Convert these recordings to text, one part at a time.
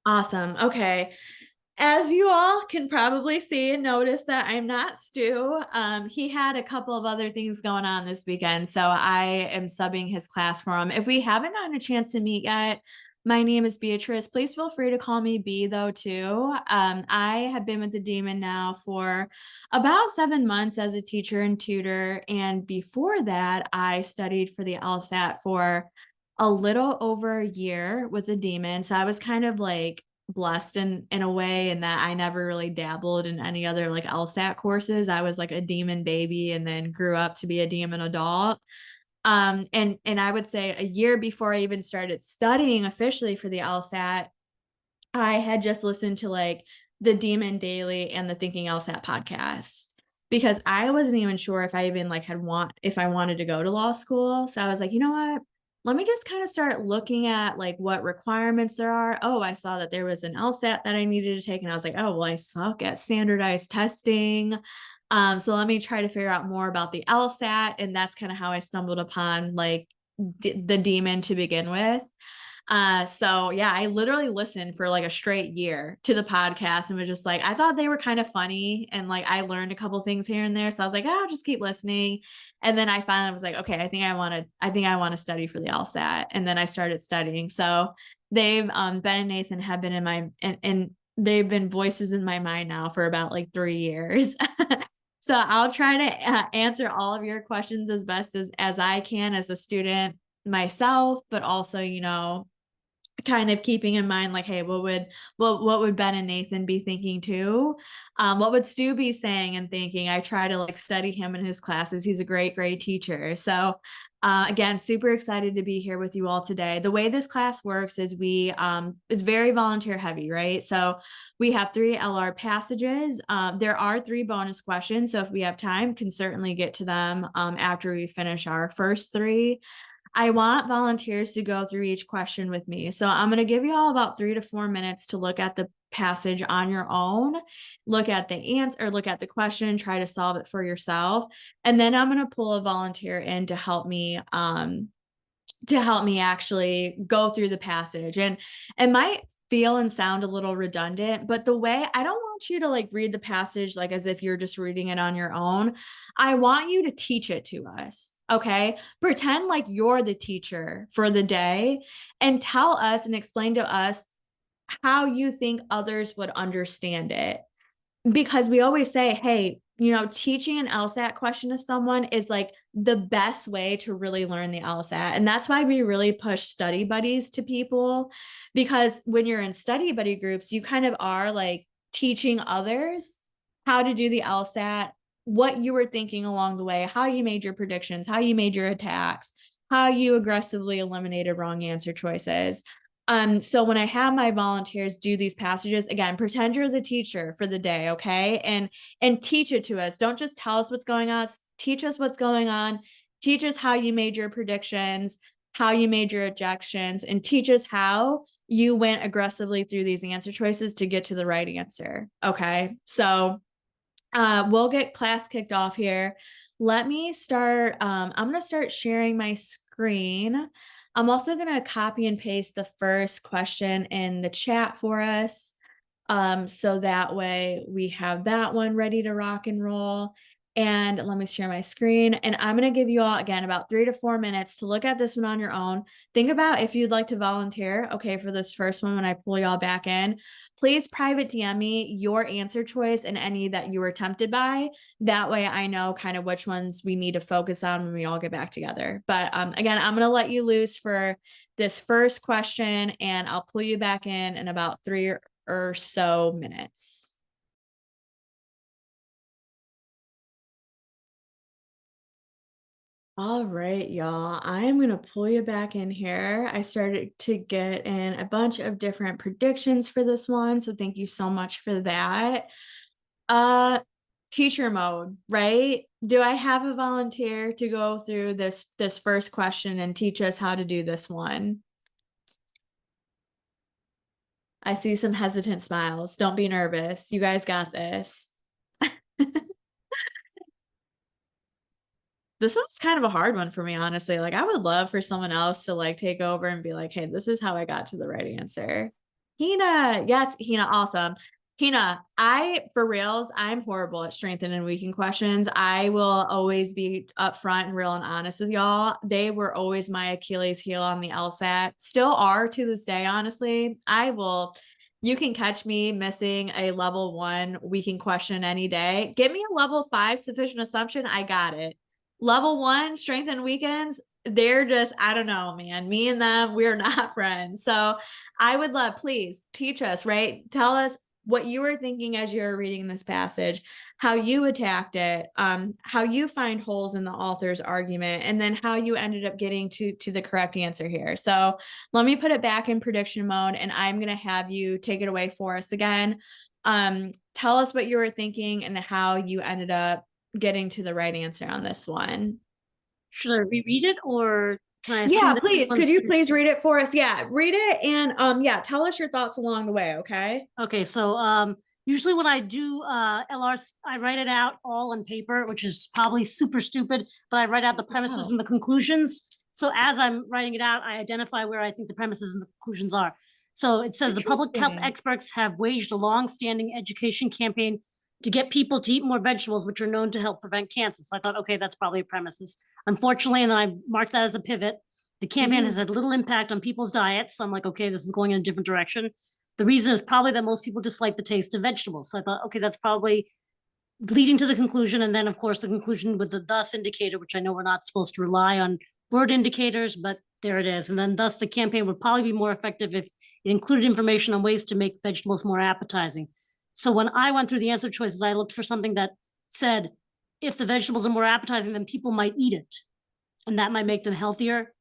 Awesome. Okay. As you all can probably see and notice that I'm not Stu. He had a couple of other things going on this weekend, so I am subbing his class for him. If we haven't gotten a chance to meet yet, my name is Beatrice. Please feel free to call me B though too. I have been with the Demon now for about 7 months as a teacher and tutor, and before that, I studied for the LSAT for a little over a year with the Demon. So I was kind of like blessed in a way in that I never really dabbled in any other like LSAT courses. I was like a demon baby and then grew up to be a demon adult. And I would say a year before I even started studying officially for the LSAT, I had just listened to like the Demon Daily and the Thinking LSAT podcast because I wasn't even sure if I even like if I wanted to go to law school. So I was like, you know what? Let me just kind of start looking at like what requirements there are. Oh, I saw that there was an LSAT that I needed to take, and I was like, oh, well, I suck at standardized testing. So let me try to figure out more about the LSAT, and that's kind of how I stumbled upon like the Demon to begin with. So yeah, I literally listened for like a straight year to the podcast and was just like, I thought they were kind of funny and like I learned a couple things here and there. So I was like, oh, I'll just keep listening. And then I finally was like, okay, I think I want to study for the LSAT. And then I started studying. So they've Ben and Nathan have been in my and they've been voices in my mind now for about like 3 years. So I'll try to answer all of your questions as best as I can as a student myself, but also, kind of keeping in mind like, hey, what would Ben and Nathan be thinking too? What would Stu be saying and thinking? I try to like study him in his classes. He's a great teacher. So again, super excited to be here with you all today. The way this class works is it's very volunteer heavy, right? So we have 3 LR passages. There are 3 bonus questions. So if we have time, can certainly get to them after we finish our first 3. I want volunteers to go through each question with me. So I'm going to give you all about 3 to 4 minutes to look at the passage on your own, look at the answer, or look at the question, try to solve it for yourself. And then I'm going to pull a volunteer in to help me actually go through the passage. And it might feel and sound a little redundant, but the way I don't want you to like read the passage like as if you're just reading it on your own. I want you to teach it to us. Okay. Pretend like you're the teacher for the day and tell us and explain to us how you think others would understand it, because we always say, hey, teaching an LSAT question to someone is like the best way to really learn the LSAT. And that's why we really push study buddies to people, because when you're in study buddy groups, you kind of are like teaching others how to do the LSAT, what you were thinking along the way, how you made your predictions, how you made your attacks, how you aggressively eliminated wrong answer choices. So when I have my volunteers do these passages, again, pretend you're the teacher for the day, okay? And teach it to us. Don't just tell us what's going on. Teach us what's going on. Teach us how you made your predictions, how you made your objections, and teach us how you went aggressively through these answer choices to get to the right answer. Okay. So we'll get class kicked off here. Let me start. I'm going to start sharing my screen. I'm also going to copy and paste the first question in the chat for us. So that way we have that one ready to rock and roll. And let me share my screen. And I'm going to give you all, again, about 3 to 4 minutes to look at this one on your own. Think about if you'd like to volunteer, okay, for this first one when I pull y'all back in. Please private DM me your answer choice and any that you were tempted by. That way I know kind of which ones we need to focus on when we all get back together. But again, I'm going to let you loose for this first question, and I'll pull you back in about 3 or so minutes. All right, y'all. I am going to pull you back in here. I started to get in a bunch of different predictions for this one, so thank you so much for that. Uh Teacher mode, right? Do I have a volunteer to go through this first question and teach us how to do this one? I see some hesitant smiles. Don't be nervous. You guys got this. This one's kind of a hard one for me, honestly. Like, I would love for someone else to like take over and be like, hey, this is how I got to the right answer. Hina, yes, Hina, awesome. Hina, for reals, I'm horrible at strengthen and weaken questions. I will always be upfront and real and honest with y'all. They were always my Achilles heel on the LSAT, still are to this day, honestly. You can catch me missing a level 1 weaken question any day. Give me a level 5 sufficient assumption. I got it. Level 1 strength and weakens, they're just, I don't know, man. Me and them, we're not friends. So I would love, please teach us, right? Tell us what you were thinking as you were reading this passage, how you attacked it, how you find holes in the author's argument, and then how you ended up getting to the correct answer here. So let me put it back in prediction mode, and I'm going to have you take it away for us again. Tell us what you were thinking and how you ended up getting to the right answer on this one. Should I reread it or can I assume Yeah, that please. Could everyone's you please read it for us? Yeah, read it and yeah, tell us your thoughts along the way, okay? okay? So usually when I do LRs, I write it out all on paper, which is probably super stupid, but I write out the premises Oh, and the conclusions. So as I'm writing it out, I identify where I think the premises and the conclusions are. So it says the public health interesting. experts have waged a long-standing education campaign to get people to eat more vegetables, which are known to help prevent cancer. So I thought, okay, that's probably a premises. Unfortunately, and then I marked that as a pivot. The campaign has Mhm. had little impact on people's diets. So I'm like, okay, this is going in a different direction. The reason is probably that most people dislike the taste of vegetables. So I thought, okay, that's probably leading to the conclusion. And then, of course, the conclusion with the thus indicator, which I know we're not supposed to rely on word indicators, but there it is. And then, thus, the campaign would probably be more effective if it included information on ways to make vegetables more appetizing. So when I went through the answer choices, I looked for something that said, if the vegetables are more appetizing, then people might eat it, and that might make them healthier.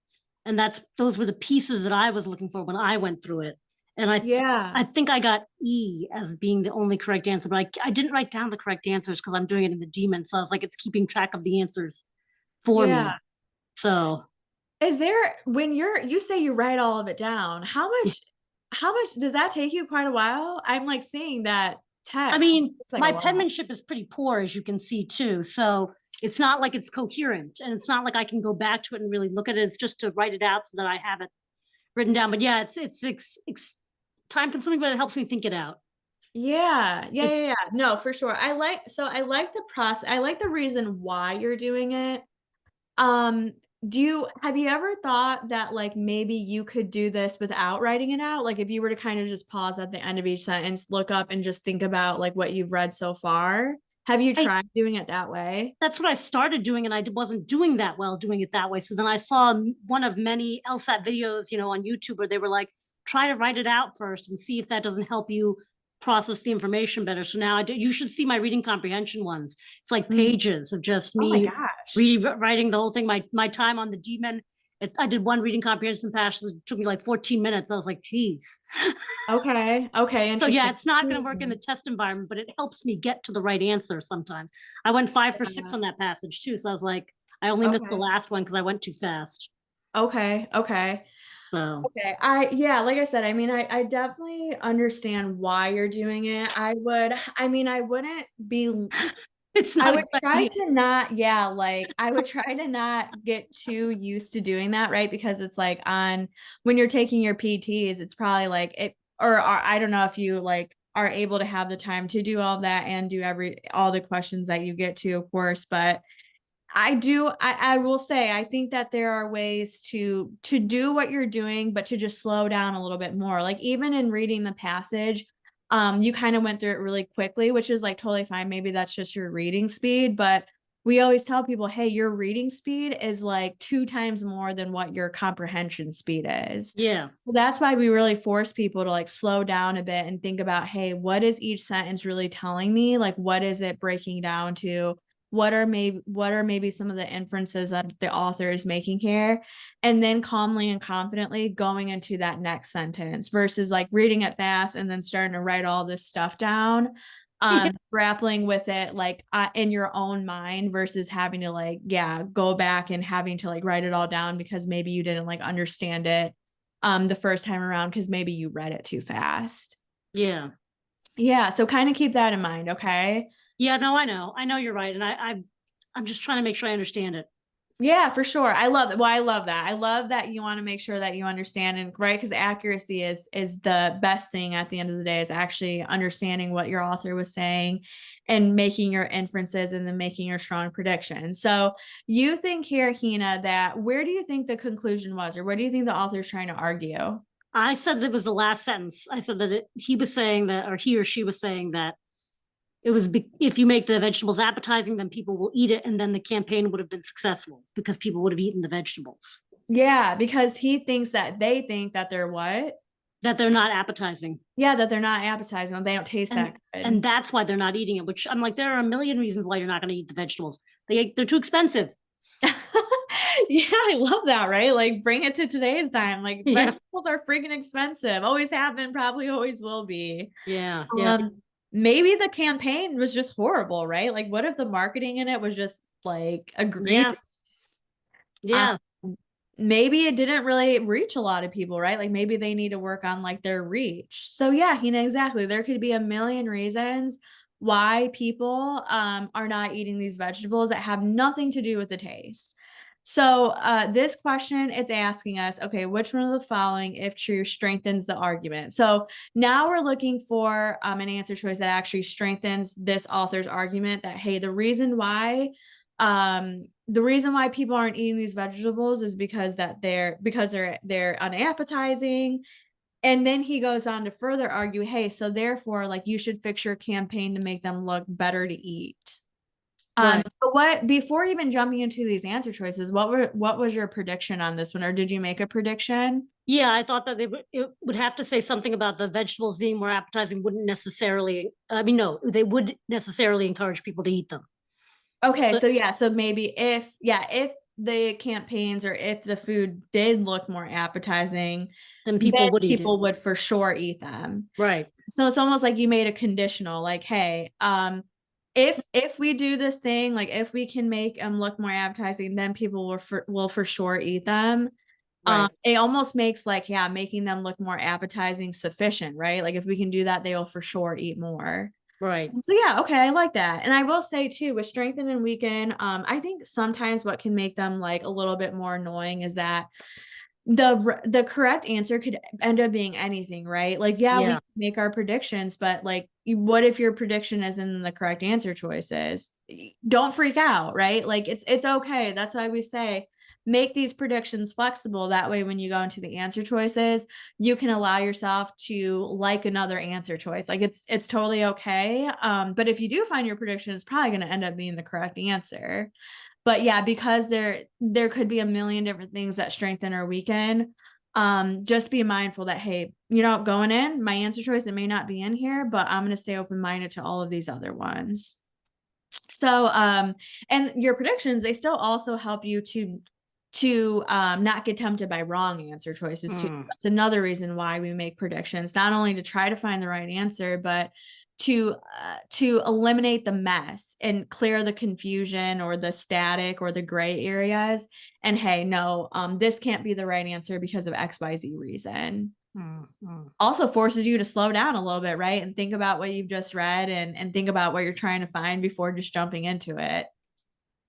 And those were the pieces that I was looking for when I went through it. And Yeah. I think I got E as being the only correct answer, but I didn't write down the correct answers because I'm doing it in the daemon. So I was like, it's keeping track of the answers for Yeah. me. So Is there when you say you write all of it down, how much does that take you quite a while? I'm like seeing that I text. mean, It's like a my lot. penmanship is pretty poor, as you can see too. So it's not like it's coherent, and it's not like I can go back to it and really look at it. It's just to write it out so that I have it written down. But yeah, it's time consuming, but it helps me think it out. Yeah. Yeah, yeah, It's yeah. No, for sure. I like the process. I like the reason why you're doing it. Um, have you ever thought that like maybe you could do this without writing it out? Like if you were to kind of just pause at the end of each sentence, look up and just think about like what you've read so far. Have you I tried doing it that way? that's what I started doing, and I wasn't doing that well doing it that way. So then I saw one of many LSAT videos, on YouTube where they were like, try to write it out first and see if that doesn't help you process the information better. So now you should see my reading comprehension ones. It's like Mm. pages of just Oh my me gosh. rewriting the whole thing. My time on the demon. I did one reading comprehension passage. It took me like 14 minutes. I was like, geez. Okay. Okay. So yeah, Interesting. it's not going to work in the Mhm. test environment, but it helps me get to the right answer sometimes. I went 5 for 6 Yeah. on that passage too. So I was like, I only missed the Okay. last one because I went too fast. Okay. Okay. So Okay. Yeah, like I said, I mean, I definitely understand why you're doing it. I mean, it's I not a would good try idea. to not, yeah, like I would try to not get too used to doing that, right? Because it's like when you're taking your PTs, it's probably like or I don't know if you like are able to have the time to do all that and do all the questions that you get to, of course, but I will say I think that there are ways to do what you're doing, but to just slow down a little bit more. Like even in reading the passage, you kind of went through it really quickly, which is like totally fine. Maybe that's just your reading speed, but we always tell people, hey, your reading speed is like 2 times more than what your comprehension speed is. Yeah, So that's why we really force people to like slow down a bit and think about, hey, what is each sentence really telling me? Like, what is it breaking down to? What are maybe some of the inferences that the author is making here, and then calmly and confidently going into that next sentence versus like reading it fast and then starting to write all this stuff down, yeah, grappling with it like in your own mind versus having to like, yeah, go back and having to like write it all down because maybe you didn't like understand it the first time around because maybe you read it too fast. yeah, Yeah, so kind of keep that in mind, okay? yeah. No, I know you're right, and I'm just trying to make sure I understand it. Yeah, for sure. I love that. Well, I love that. I love that you want to make sure that you understand and right because accuracy is the best thing at the end of the day is actually understanding what your author was saying and making your inferences and then making your strong predictions. So you think here, Hina, that where do you think the conclusion was, or what do you think the author is trying to argue? I said that was the last sentence. I said that he was saying that, or he or she was saying that it was if you make the vegetables appetizing, then people will eat it, and then the campaign would have been successful because people would have eaten the vegetables. Yeah, because he thinks that they think that they're what? That they're not appetizing, Yeah, that they're not appetizing. They don't taste and that good. and that's why they're not eating it. Which I'm like, there are a million reasons why you're not going to eat the vegetables. They're too expensive. Yeah, I love that, right? Like bring it to today's time. Like Yeah, vegetables are freaking expensive. Always have been, probably always will be. yeah, yeah, Um, maybe the campaign was just horrible, right? Like what if the marketing in it was just like yeah, egregious? Um, yeah. maybe it didn't really reach a lot of people, right? Like maybe they need to work on like their reach. So yeah, Hina, exactly. There could be a million reasons why people are not eating these vegetables that have nothing to do with the taste. So this question, it's asking us, okay, which one of the following, if true, strengthens the argument? So now we're looking for an answer choice that actually strengthens this author's argument that, hey, the reason why people aren't eating these vegetables is because they're unappetizing. And then he goes on to further argue, hey, so therefore, like you should fix your campaign to make them look better to eat. Right. So what before even jumping into these answer choices, what was your prediction on this one, or did you make a prediction? Yeah, I thought that it would have to say something about the vegetables being more appetizing. Wouldn't necessarily. I mean, no, they would necessarily encourage people to eat them. Okay, But so yeah, so maybe if the campaigns or if the food did look more appetizing, then then people would eat it. people would for sure eat them. Right. So it's almost like you made a conditional, like, hey, if we do this thing, like if we can make them look more appetizing, then people will for sure eat them. Right. It almost makes like, yeah, making them look more appetizing sufficient, right? Like if we can do that, they will for sure eat more. Right. So yeah, okay, I like that. And I will say too, with strengthen and weaken, I think sometimes what can make them like a little bit more annoying is that the correct answer could end up being anything, right? Like, yeah, we Yeah. can make our predictions, but like, what if your prediction isn't the correct answer choices? Don't freak out, right? Like, it's okay. That's why we say make these predictions flexible. That way, when you go into the answer choices, you can allow yourself to like another answer choice. Like, it's totally okay. But if you do find your prediction is probably going to end up being the correct answer. But yeah, because there could be a million different things that strengthen or weaken. Just be mindful that, hey, going in, my answer choice, it may not be in here, but I'm going to stay open-minded to all of these other ones. So and your predictions, they still also help you to not get tempted by wrong answer choices too. Mm. That's another reason why we make predictions, not only to try to find the right answer, but to eliminate the mess and clear the confusion or the static or the gray areas. And hey, no, this can't be the right answer because of XYZ reason. Mm. Mm. Also forces you to slow down a little bit, right? And think about what you've just read and think about what you're trying to find before just jumping into it.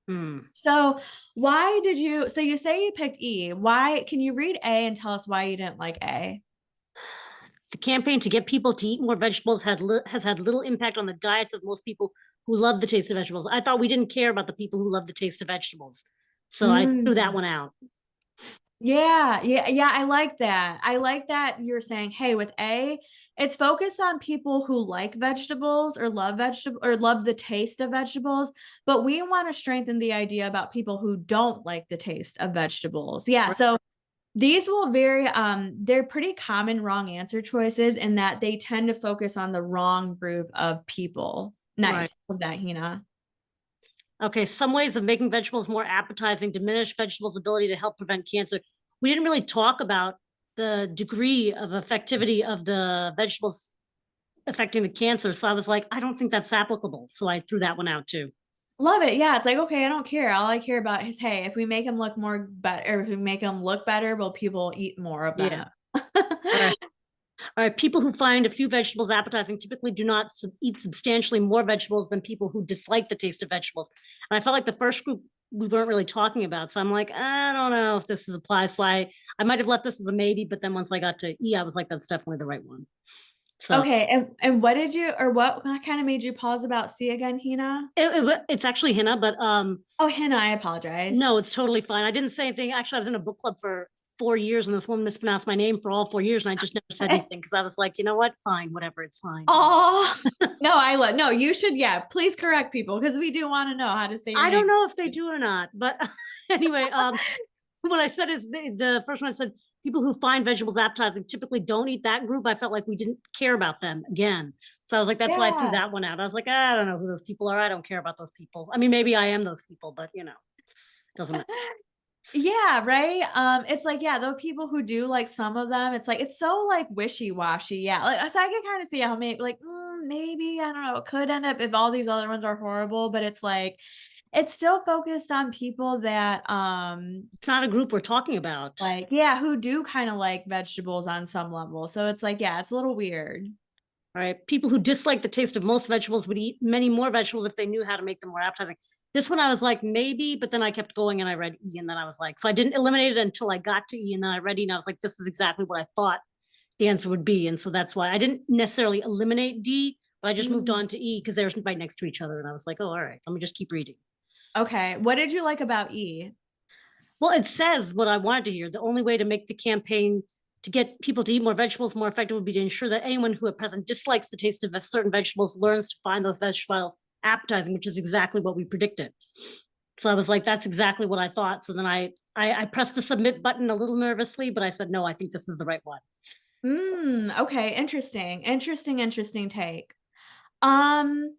Mm. So so you say you picked E. Why can you read A and tell us why you didn't like A? The campaign to get people to eat more vegetables has had little impact on the diets of most people who love the taste of vegetables. I thought we didn't care about the people who love the taste of vegetables. So I threw that Mm. one out. Yeah, yeah, yeah. I like that. I like that you're saying, hey, with A, it's focused on people who like vegetables or love the taste of vegetables, but we want to strengthen the idea about people who don't like the taste of vegetables. Yeah, Right. so these will vary. They're pretty common wrong answer choices in that they tend to focus on the wrong group of people. Right. Nice. Love that, Hina. Okay, some ways of making vegetables more appetizing diminish vegetables' ability to help prevent cancer. We didn't really talk about the degree of effectivity of the vegetables affecting the cancer. So I was like, I don't think that's applicable. So I threw that one out too. Love it. Yeah, it's like, okay, I don't care. All I care about is, hey, if we make them look more better, if we make them look better, will people eat more of Yeah. them? All right. All right. People who find a few vegetables appetizing typically do not eat substantially more vegetables than people who dislike the taste of vegetables. And I felt like the first group we weren't really talking about. So I'm like, I don't know if this is applies. So I might have left this as a maybe, but then once I got to E, I was like, that's definitely the right one. So Okay, and what did you or what kind of made you pause about C again, Hina? it's actually Hannah, but Oh, Hannah, I no, apologize. it's totally fine. I didn't say anything. Actually, I was in a book club for 4 years, and this woman mispronounced my name for all 4 years, and I just never said anything because I was like, you know what? Fine, whatever, it's fine. Oh, no, no, you should, yeah, please correct people because we do want to know how to say your I name. don't know if they do or not, but anyway, what I said is the first one said people who find vegetables appetizing typically don't eat that group. I felt like we didn't care about them again. So I was like, that's why I threw Yeah. that one out. I was like, I don't know who those people are. I don't care about those people. I mean, maybe I am those people, but doesn't matter. Yeah, right. It's like, yeah, the people who do like some of them, it's like it's so like wishy-washy. Yeah. Like so I can kind of see how maybe like maybe, I don't know, it could end up if all these other ones are horrible, but it's like it's still focused on people that It's not a group we're talking about. like, yeah, who do kind of like vegetables on some level. So it's like, yeah, it's a little weird. All right. People who dislike the taste of most vegetables would eat many more vegetables if they knew how to make them more appetizing. This one I was like, maybe, but then I kept going and I read E, and then I was like, so I didn't eliminate it until I got to E, and then I read E, and I was like, this is exactly what I thought the answer would be. And so that's why I didn't necessarily eliminate D, but I just moved Mm. on to E because they're right next to each other. And I was like, oh, all right, let me just keep reading. Okay. What did you like about E? Well, it says what I wanted to hear. The only way to make the campaign to get people to eat more vegetables more effective would be to ensure that anyone who at present dislikes the taste of certain vegetables learns to find those vegetables appetizing, which is exactly what we predicted. So I was like, that's exactly what I thought. So then I pressed the submit button a little nervously, but I said, no, I think this is the right one. Okay, interesting. Interesting take. Um,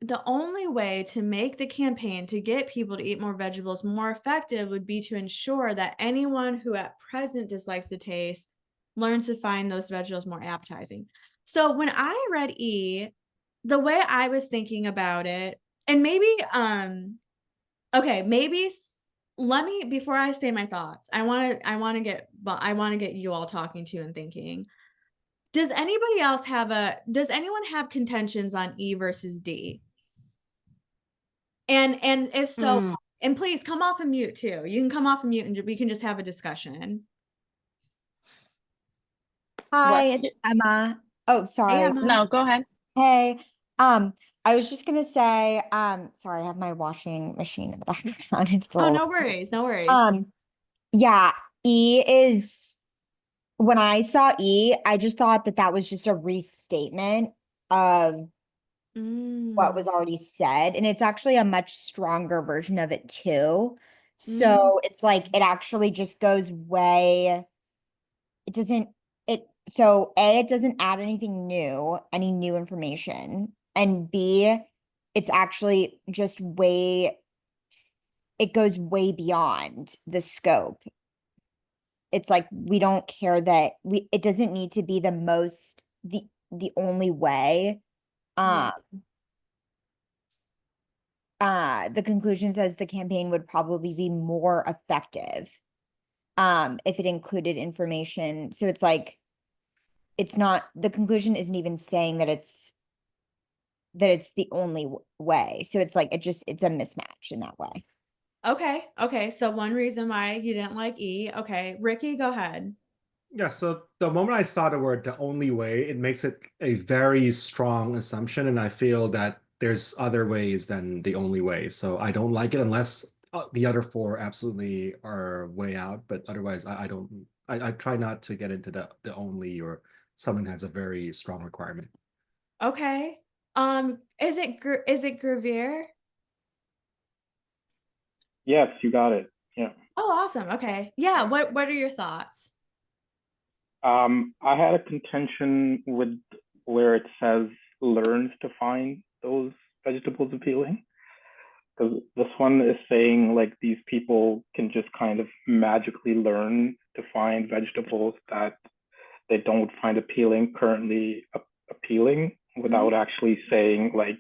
the only way to make the campaign to get people to eat more vegetables more effective would be to ensure that anyone who at present dislikes the taste learns to find those vegetables more appetizing. So when I read E, the way I was thinking about it, and maybe okay, let me before I say my thoughts, I want to get you all talking to and thinking. Does anyone have contentions on E versus D? And if so, Mm. and please come off of mute too. You can come off of mute and we can just have a discussion. Hi, What's it's Emma. Oh, Hey, sorry. Emma. no, go ahead. Hey, um, I was just gonna say, sorry, I have my washing machine in the background. It's a Oh, little, no worries, no worries. um, yeah, E is when I saw E, I just thought that that was just a restatement of what Mm, was already said, and it's actually a much stronger version of it too. mm, So it's like it actually just goes way, it doesn't it so A, it doesn't add anything new, any new information. And B, it's actually just way it goes way beyond the scope. It's like we don't care that we it doesn't need to be the only way. yeah. Um the conclusion says the campaign would probably be more effective if it included information. So it's like it's not the conclusion isn't even saying that it's the only way. So it's like it's a mismatch in that way. Okay. So one reason why you didn't like E. Okay, Ricky, go ahead. Yeah, so the moment I saw the word the only way, it makes it a very strong assumption, and I feel that there's other ways than the only way. So I don't like it unless the other four absolutely are way out, but otherwise I don't I try not to get into the only or someone has a very strong requirement. Okay. Is it Gravere? Yes, you got it. Yeah. Oh, awesome. Okay. Yeah, what are your thoughts? I had a contention with where it says learns to find those vegetables appealing. Because this one is saying like these people can just kind of magically learn to find vegetables that they don't find appealing currently appealing without actually saying like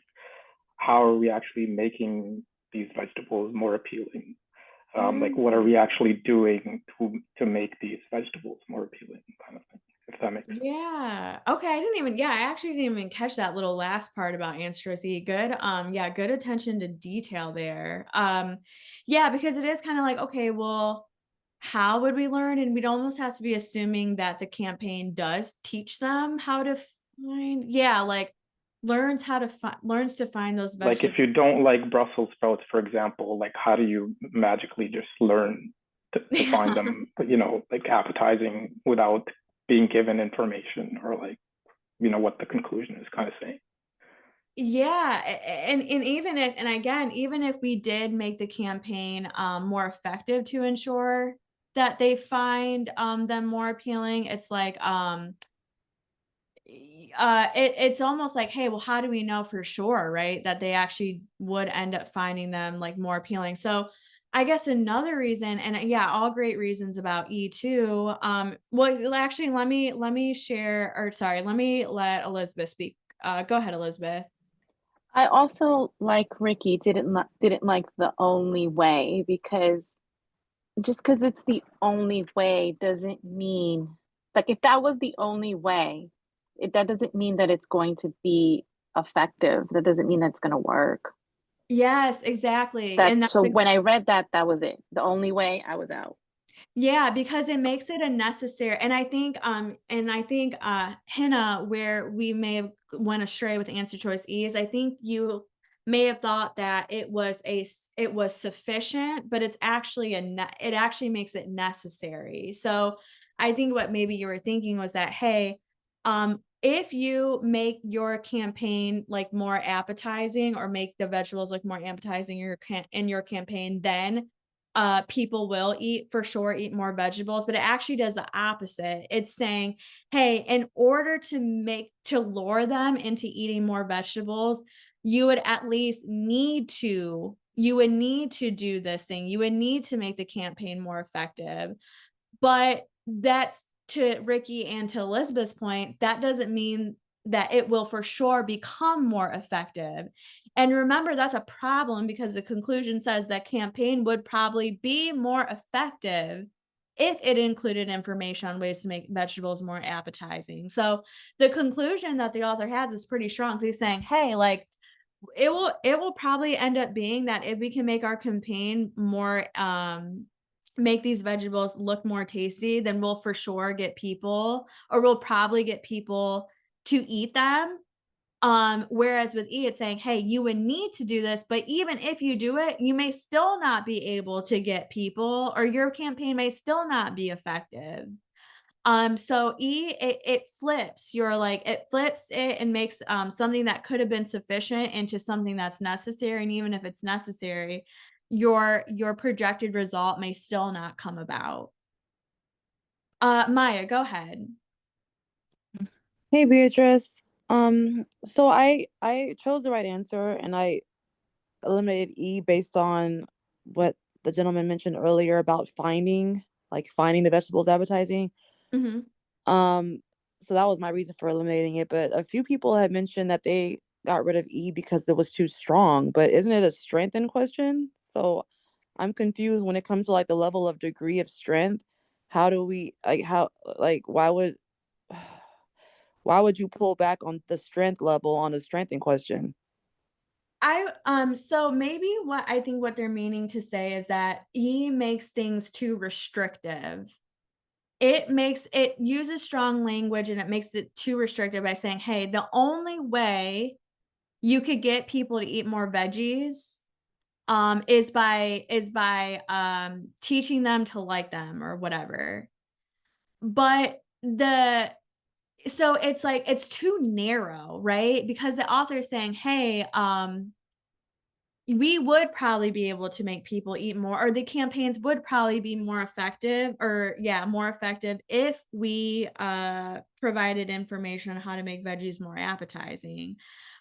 how are we actually making these vegetables more appealing? Like what are we actually doing to make these vegetables more appealing, kind of thing. If that makes sense. Yeah. Okay. I actually didn't even catch that little last part about answer choice E. Good. Yeah, good attention to detail there. Yeah, because it is kind of like, okay, well, how would we learn? And we'd almost have to be assuming that the campaign does teach them how to like learns to find those Like vegetables. if you don't like Brussels sprouts, for example, like how do you magically just learn to find them, like appetizing without being given information or like, what the conclusion is kind of saying. Yeah, and even if and again, even if we did make the campaign more effective to ensure that they find them more appealing, it's like it's almost like, hey, well, how do we know for sure, right, that they actually would end up finding them like more appealing? So I guess another reason, and yeah, all great reasons about E2. Well, actually, let me share, or sorry, let me let Elizabeth speak. Go ahead, Elizabeth. I also, like Ricky, didn't like the only way, because just because it's the only way doesn't mean, like, if that was the only way, that doesn't mean that it's going to be effective. That doesn't mean that's going to work. Yes, exactly. That And that's so when I read that, that was it. The only way, I was out. yeah, because it makes it a necessary, and I think Hannah, where we may have went astray with answer choice E, is I think you may have thought that it was sufficient, but it's actually it actually makes it necessary. So I think what maybe you were thinking was that, hey, if you make your campaign like more appetizing, or make the vegetables look more appetizing in your campaign, then people will eat more vegetables, but it actually does the opposite. It's saying, hey, in order to lure them into eating more vegetables, you would at least you would need to do this thing. You would need to make the campaign more effective. But that's, to Ricky and to Elizabeth's point, that doesn't mean that it will for sure become more effective. And remember, that's a problem, because the conclusion says that campaign would probably be more effective if it included information on ways to make vegetables more appetizing. So the conclusion that the author has is pretty strong. So he's saying, hey, like, it will probably end up being that if we can make our campaign more make these vegetables look more tasty, then we'll for sure get people, or we'll probably get people to eat them. Whereas with E, it's saying, hey, you would need to do this, but even if you do it, you may still not be able to get people, or your campaign may still not be effective. So E, it flips it flips it and makes something that could have been sufficient into something that's necessary. And even if it's necessary, your projected result may still not come about. Maya, go ahead. Hey Beatrice. So I chose the right answer and I eliminated E based on what the gentleman mentioned earlier about finding the vegetables advertising. Mhm. Um, so that was my reason for eliminating it. But a few people had mentioned that they got rid of E because it was too strong. But isn't it a strength in question? So I'm confused when it comes to like the level of degree of strength. How do we like how like why would you pull back on the strength level on the strength in question? So maybe what they're meaning to say is that E makes things too restrictive. It uses strong language, and it makes it too restrictive by saying, hey, the only way you could get people to eat more veggies is by teaching them to like them or whatever. But so it's like it's too narrow, right? Because the author is saying, hey, we would probably be able to make people eat more, or the campaigns would probably be more effective, or yeah, more effective if we provided information on how to make veggies more appetizing.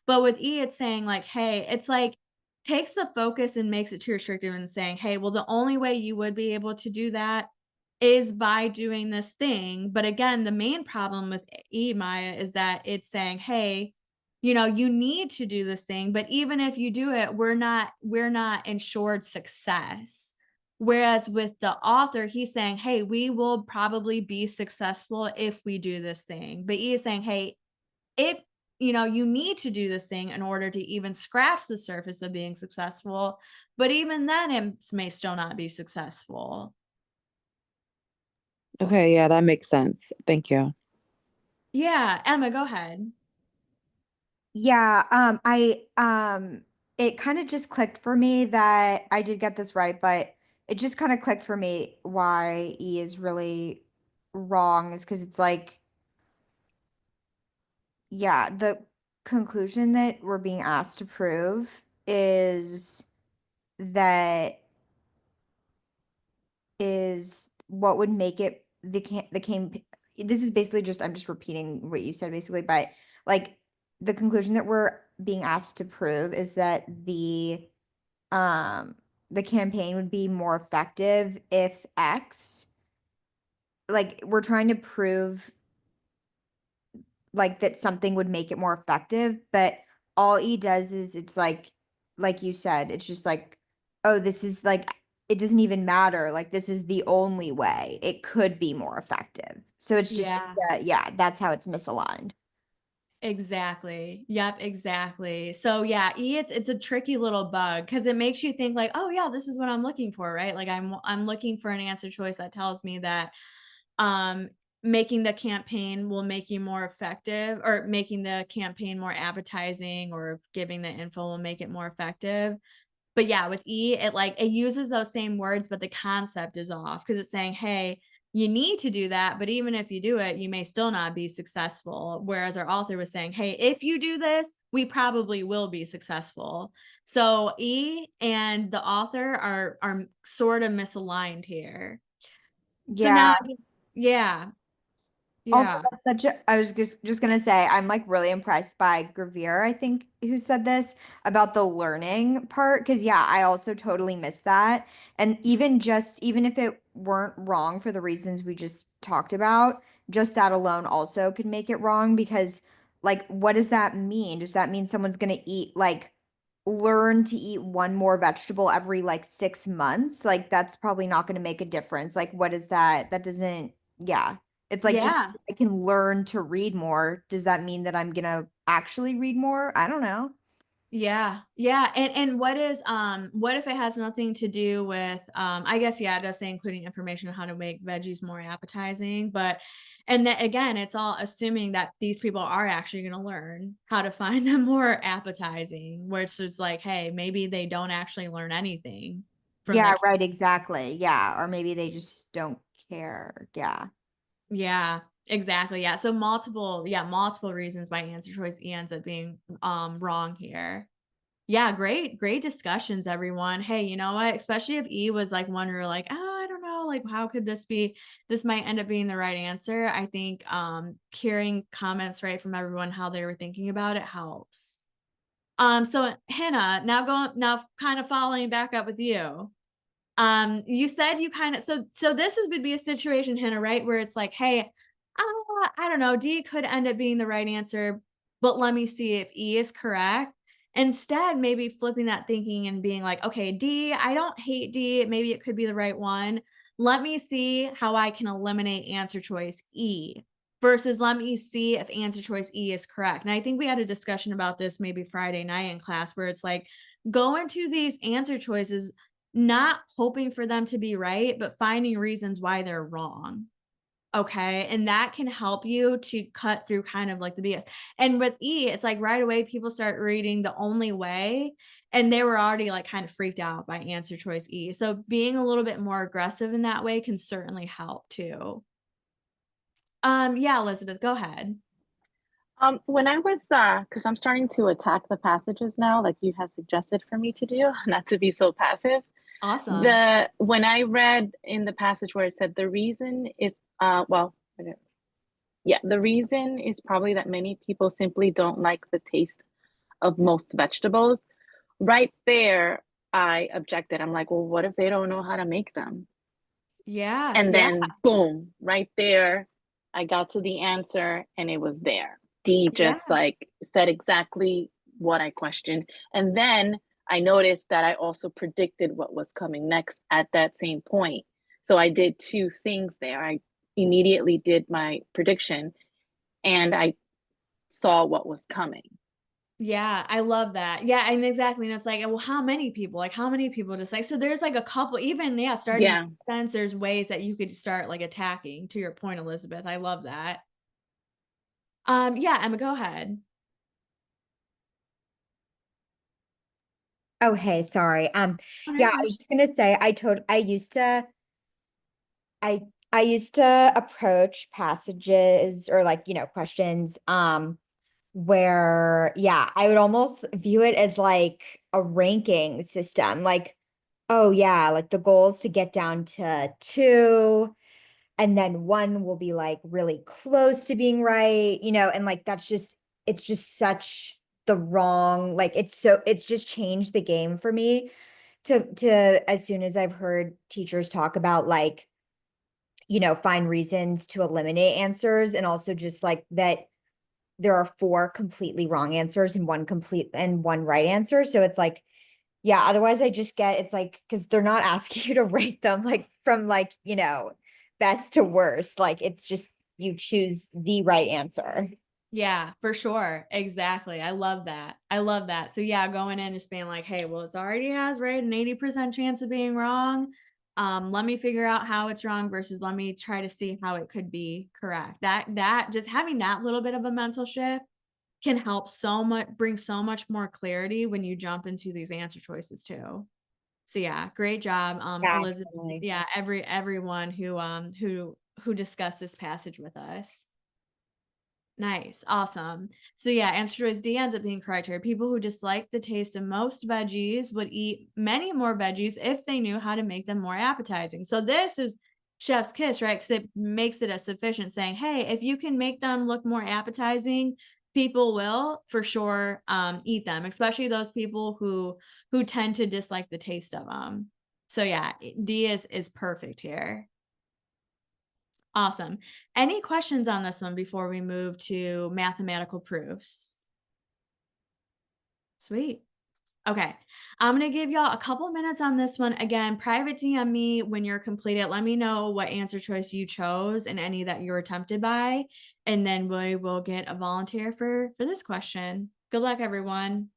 But with E, it's saying like, hey, it's like takes the focus and makes it too restrictive, and saying, hey, well, the only way you would be able to do that is by doing this thing. But again, the main problem with E, Maya, is that it's saying, hey, you need to do this thing, but even if you do it, we're not ensured success. Whereas with the author, he's saying, hey, we will probably be successful if we do this thing. But he is saying, hey, if you need to do this thing in order to even scratch the surface of being successful, but even then it may still not be successful. Okay, yeah, that makes sense. Thank you. Yeah, Emma, go ahead. Yeah, it kind of just clicked for me that I did get this right, but it just kind of clicked for me why E is really wrong is because it's like, yeah, the conclusion that we're being asked to prove is that is what would make it the came this is basically just I'm just repeating what you said basically, but like the conclusion that we're being asked to prove is that um the campaign would be more effective if X, like we're trying to prove like that something would make it more effective, but all E does is it's like you said, it's just like, oh, this is like it doesn't even matter. Like this is the only way. It could be more effective. So it's just Yeah. yeah, that's how it's misaligned. Exactly. Yep, exactly. So yeah, it's a tricky little bug because it makes you think like, oh yeah, this is what I'm looking for, right? Like I'm looking for an answer choice that tells me that um making the campaign will make you more effective, or making the campaign more appetizing, or giving the info will make it more effective. But yeah, with E, it uses those same words, but the concept is off because it's saying, hey, you need to do that, but even if you do it, you may still not be successful. Whereas our author was saying, hey, if you do this, we probably will be successful. So E and the author are sort of misaligned here. So Yeah. now, yeah, Also, yeah, that's such a, I was just gonna say, I'm like really impressed by Gravere, I think, who said this about the learning part. Cause yeah, I also totally missed that. And even if it weren't wrong for the reasons we just talked about, just that alone also could make it wrong because like, what does that mean? Does that mean someone's gonna learn to eat one more vegetable every like 6 months? Like, that's probably not gonna make a difference. Like, what is that? That doesn't, yeah. It's like just yeah. I can learn to read more. Does that mean that I'm gonna actually read more? I don't know. Yeah. Yeah. And what if it has nothing to do with I guess yeah, it does say including information on how to make veggies more appetizing, but and then again, it's all assuming that these people are actually going to learn how to find them more appetizing, which is like, hey, maybe they don't actually learn anything from Yeah, the right, exactly. Yeah, or maybe they just don't care. Yeah. yeah, exactly. Yeah. So multiple reasons why answer choice E ends up being wrong here. Yeah, great discussions, everyone. Hey, you know what? Especially if E was like one where you're like, oh, I don't know, like how could this might end up being the right answer. I think hearing comments right from everyone how they were thinking about it helps. So Hannah, now kind of following back up with you. You said you kind of so this would be a situation, Hannah, right? Where it's like, hey, I don't know, D could end up being the right answer, but let me see if E is correct. Instead, maybe flipping that thinking and being like, okay, D, I don't hate D. Maybe it could be the right one. Let me see how I can eliminate answer choice E versus let me see if answer choice E is correct. And I think we had a discussion about this maybe Friday night in class where it's like, go into these answer choices not hoping for them to be right, but finding reasons why they're wrong. Okay. And that can help you to cut through kind of like the BS. And with E, it's like right away people start reading The Only Way, and they were already like kind of freaked out by answer choice E. So being a little bit more aggressive in that way can certainly help too. Yeah, Elizabeth, go ahead. When I was, because I'm starting to attack the passages now, like you had suggested for me to do, not to be so passive. Awesome. When I read in the passage where it said the reason is, the reason is probably that many people simply don't like the taste of most vegetables. Right there, I objected. I'm like, well, what if they don't know how to make them? Yeah. And Yeah. then boom, right there, I got to the answer and it was there. D Yeah. just like said exactly what I questioned. And then I noticed that I also predicted what was coming next at that same point. So I did two things there. I immediately did my prediction and I saw what was coming. Yeah, I love that. Yeah, and exactly. And it's like, well, how many people? Like, how many people just like, so there's like a couple, even, yeah, starting Yeah. sense, there's ways that you could start like attacking, to your point, Elizabeth. I love that. Yeah, Emma, go ahead. Oh, hey, sorry. Oh, no, Yeah, you're I fine. was just gonna say I I used to approach passages or like, questions, where, yeah, I would almost view it as like a ranking system. Like, oh yeah, like the goal is to get down to two, and then one will be like really close to being right, and like it's just such the wrong, like it's just changed the game for me to as soon as I've heard teachers talk about like, find reasons to eliminate answers, and also just like that there are four completely wrong answers and one right answer. So it's like, yeah, otherwise I just get, it's like, because they're not asking you to rate them like from like, best to worst. Like it's just you choose the right answer. Yeah, for sure. Exactly. I love that. I love that. So yeah, going in just being like, hey, well, it's already has right an 80% chance of being wrong. Let me figure out how it's wrong versus let me try to see how it could be correct. That just having that little bit of a mental shift can help so much, bring so much more clarity when you jump into these answer choices too. So yeah, great job, Yeah, Elizabeth. totally. Yeah, everyone who discussed this passage with us. Nice, awesome. So yeah, answer choice D ends up being correct here. People who dislike the taste of most veggies would eat many more veggies if they knew how to make them more appetizing. So this is chef's kiss, right? Because it makes it a sufficient saying, hey, if you can make them look more appetizing, people will for sure eat them, especially those people who tend to dislike the taste of them. So yeah, D is perfect here. Awesome. Any questions on this one before we move to mathematical proofs? Sweet. Okay. I'm going to give y'all a couple minutes on this one. Again, private DM me when you're completed. Let me know what answer choice you chose and any that you're tempted by. And then we will get a volunteer for this question. Good luck, everyone.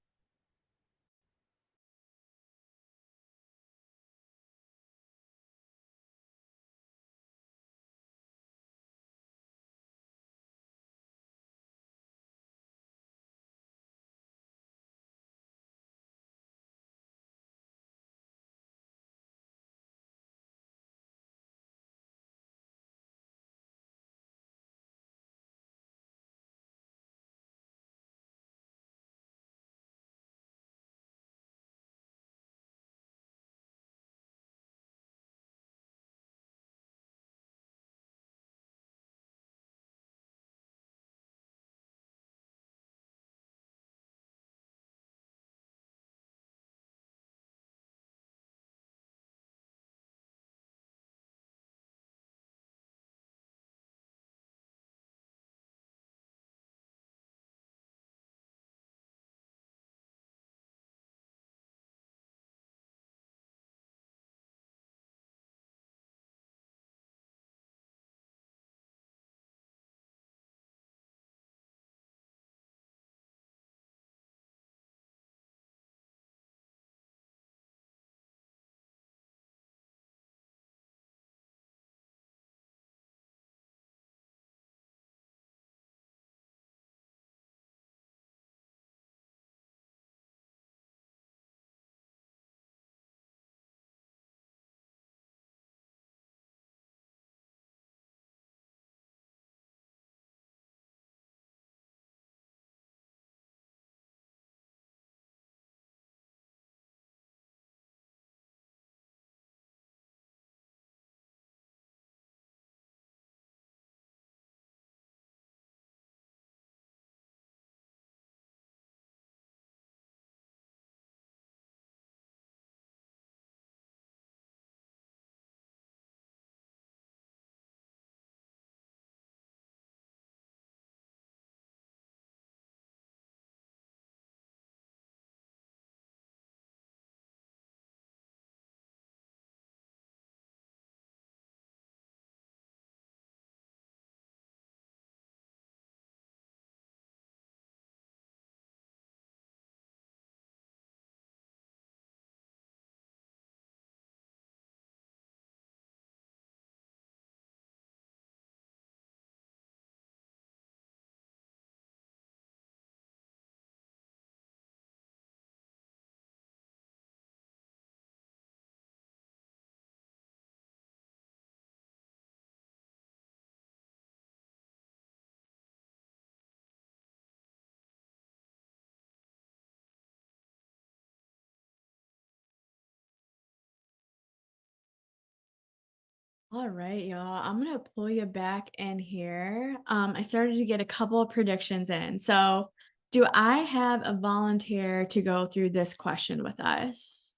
All right, y'all. I'm gonna pull you back in here. I started to get a couple of predictions in. So, do I have a volunteer to go through this question with us?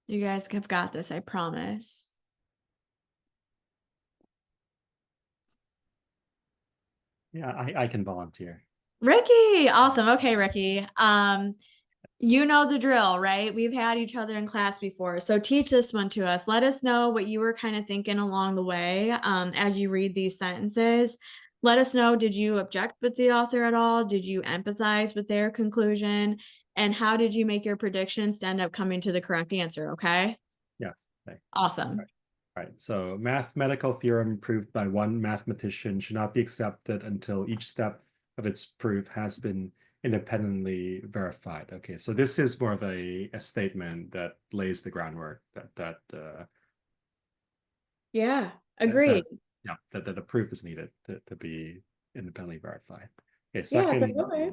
You guys have got this, I promise. Yeah, I can volunteer. Ricky, awesome. Okay, Ricky. You know the drill, right? We've had each other in class before. So teach this one to us. Let us know what you were kind of thinking along the way as you read these sentences. Let us know, did you object with the author at all? Did you empathize with their conclusion? And how did you make your predictions to end up coming to the correct answer? Okay. Yes. Okay. Awesome. Right. So mathematical theorem proved by one mathematician should not be accepted until each step of its proof has been independently verified. Okay, so this is more of a statement that lays the groundwork Yeah, agreed. that a proof is needed to be independently verified. Okay, Yeah, second, okay.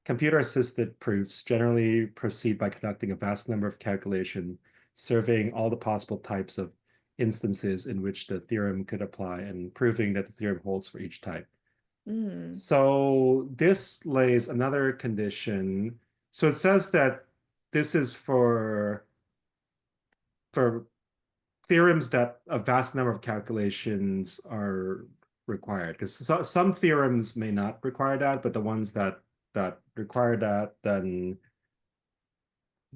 computer-assisted proofs generally proceed by conducting a vast number of calculations, surveying all the possible types of instances in which the theorem could apply and proving that the theorem holds for each type. Mm. So this lays another condition. So it says that this is for theorems that a vast number of calculations are required, because some theorems may not require that, but the ones that require that, then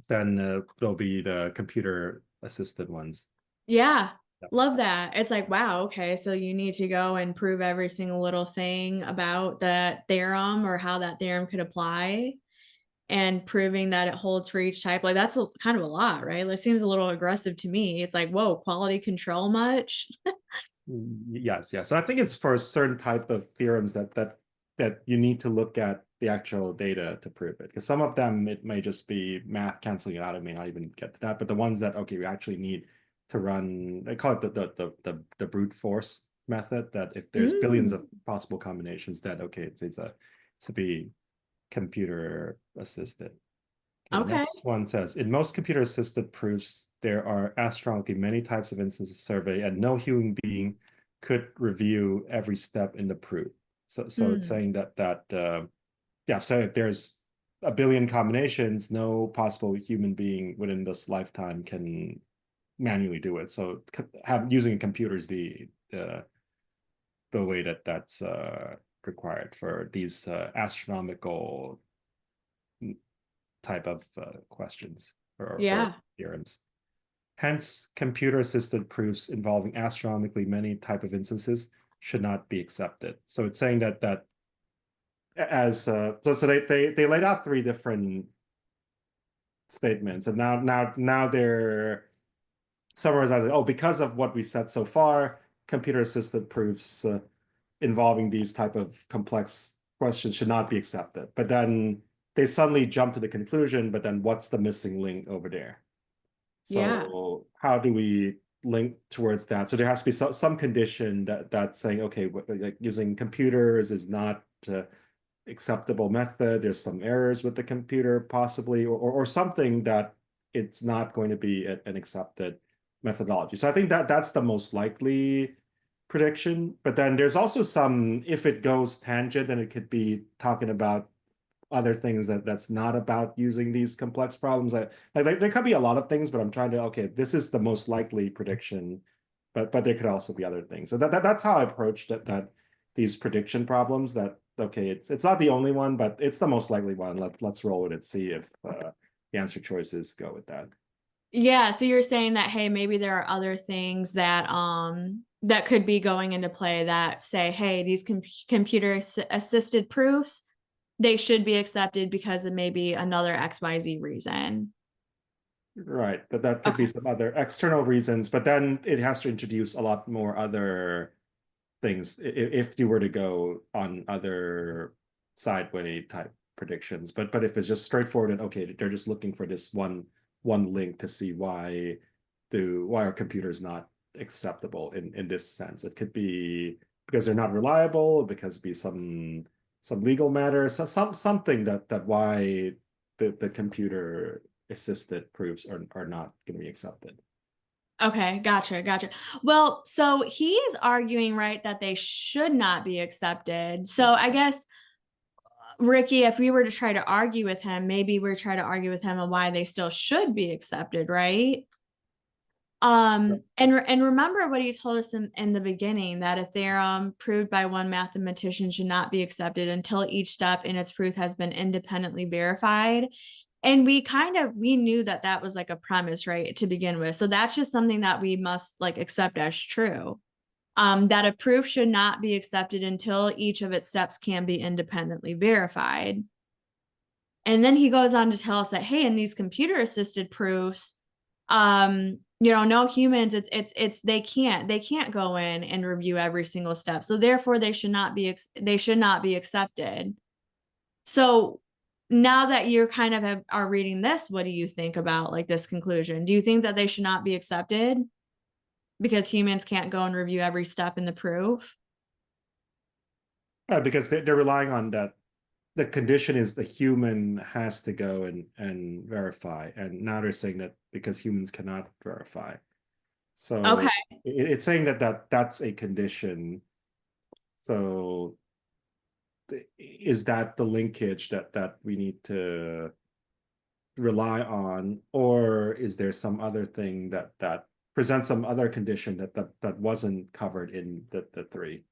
there'll be the computer assisted ones. Yeah, Yep. love that. It's like, wow, okay, so you need to go and prove every single little thing about that theorem or how that theorem could apply and proving that it holds for each type. Like that's kind of a lot, right? It seems a little aggressive to me. It's like, whoa, quality control much? Yes, yes. I think it's for a certain type of theorems that you need to look at the actual data to prove it. Because some of them it may just be math canceling it out. It may not even get to that. But the ones that okay, we actually need to run, they call it the brute force method. That if there's billions of possible combinations, that okay, it's to be computer assisted. Okay. Next one says, in most computer-assisted proofs, there are astronomically many types of instances survey, and no human being could review every step in the proof. So it's saying yeah, so if there's a billion combinations, no possible human being within this lifetime can manually do it. So using a computer is the way that's required for these astronomical type of questions or theorems. Hence, computer-assisted proofs involving astronomically many type of instances should not be accepted. So it's saying that as so they laid out three different statements, and now they're summarized as, oh, because of what we said so far, computer-assisted proofs involving these type of complex questions should not be accepted. But then they suddenly jump to the conclusion, but then what's the missing link over there? So how do we link towards that? So there has to be some condition that's saying, okay, like using computers is not acceptable method. There's some errors with the computer possibly, or something that it's not going to be an accepted methodology. So I think that's the most likely prediction. But then there's also some, if it goes tangent, then it could be talking about other things that's not about using these complex problems. Like there could be a lot of things, but I'm trying to, okay, this is the most likely prediction, but there could also be other things. So that's how I approached that these prediction problems. That okay, it's not the only one, but it's the most likely one. Let's roll with it, see if the answer choices go with that. Yeah, so you're saying that, hey, maybe there are other things that that could be going into play that say, hey, these computer assisted proofs, they should be accepted because of maybe another XYZ reason. Right, that could be some other external reasons, but then it has to introduce a lot more other things if you were to go on other sideway type predictions. But if it's just straightforward and okay, they're just looking for this one link to see why our computer is not acceptable in this sense. It could be because they're not reliable, because be some legal matter, so something that why the computer assisted proofs are not going to be accepted. Okay, gotcha. Well, so he is arguing, right, that they should not be accepted. So I guess, Ricky, if we were to try to argue with him, maybe we're trying to argue with him on why they still should be accepted, right? And remember what he told us in the beginning, that a theorem proved by one mathematician should not be accepted until each step in its proof has been independently verified. And we knew that that was like a premise, right, to begin with. So that's just something that we must like accept as true. That a proof should not be accepted until each of its steps can be independently verified. And then he goes on to tell us that, hey, in these computer assisted proofs, no humans, they can't go in and review every single step. So therefore they should not be accepted. So now that you're kind of are reading this, what do you think about like this conclusion? Do you think that they should not be accepted because humans can't go and review every step in the proof? Because they're relying on that. The condition is the human has to go and verify, and now they're saying that because humans cannot verify. So Okay. it's saying that that's a condition. So is that the linkage that we need to rely on, or is there some other thing that presents some other condition that wasn't covered in the three?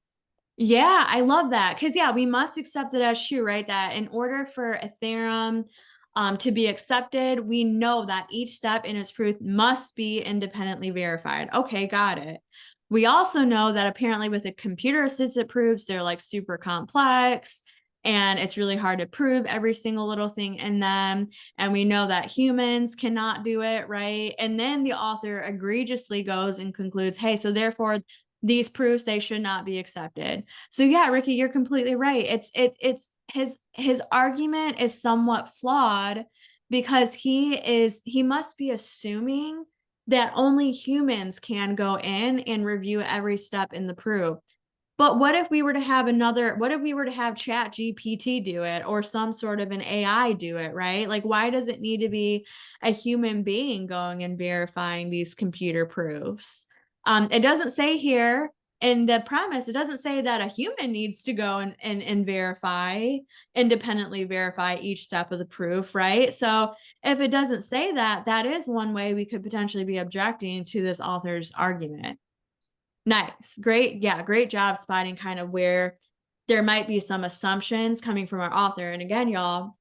Yeah, I love that. Because, yeah, we must accept it as true, right? That in order for a theorem to be accepted, we know that each step in its proof must be independently verified. Okay, got it. We also know that apparently with the computer assisted proofs, they're like super complex and it's really hard to prove every single little thing in them. And we know that humans cannot do it, right? And then the author egregiously goes and concludes, hey, so therefore, these proofs, they should not be accepted. So yeah, Ricky, you're completely right. It's his argument is somewhat flawed because he must be assuming that only humans can go in and review every step in the proof. But what if we were to have Chat GPT do it, or some sort of an AI do it, right? Like, why does it need to be a human being going and verifying these computer proofs? It doesn't say here in the premise, it doesn't say that a human needs to go and independently verify each step of the proof, right? So if it doesn't say that, that is one way we could potentially be objecting to this author's argument. Nice. Great. Yeah. Great job spotting kind of where there might be some assumptions coming from our author. And again, y'all,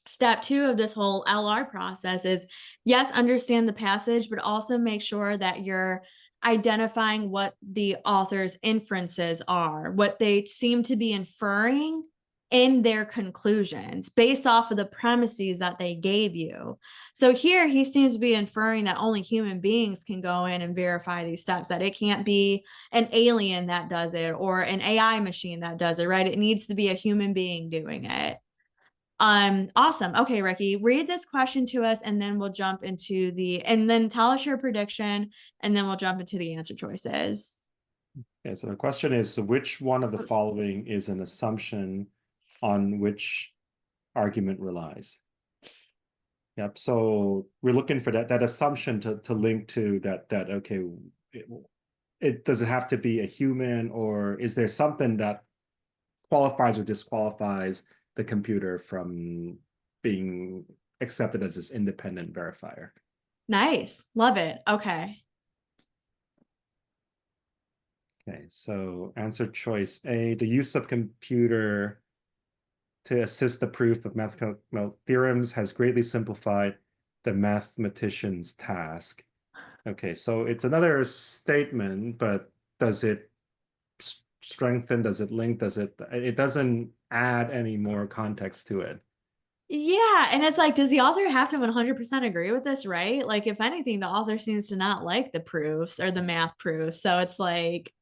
step 2 of this whole LR process is, yes, understand the passage, but also make sure that you're identifying what the author's inferences are, what they seem to be inferring in their conclusions based off of the premises that they gave you. So here he seems to be inferring that only human beings can go in and verify these steps, that it can't be an alien that does it or an AI machine that does it, right? It needs to be a human being doing it. Awesome. Okay, Ricky, read this question to us and then we'll jump into and then tell us your prediction and then we'll jump into the answer choices. Okay, so the question is, which one of the following is an assumption on which argument relies? Yep, so we're looking for that assumption to link to that okay, it does it have to be a human, or is there something that qualifies or disqualifies the computer from being accepted as this independent verifier? Nice. Love it. Okay. Okay, so answer choice A, the use of computer to assist the proof of mathematical theorems has greatly simplified the mathematician's task. Okay, so it's another statement, but does it strengthen, does it link, it doesn't add any more context to it. Yeah, and it's like, does the author have to 100% agree with this, right? Like, if anything, the author seems to not like the proofs or the math proofs. So it's like,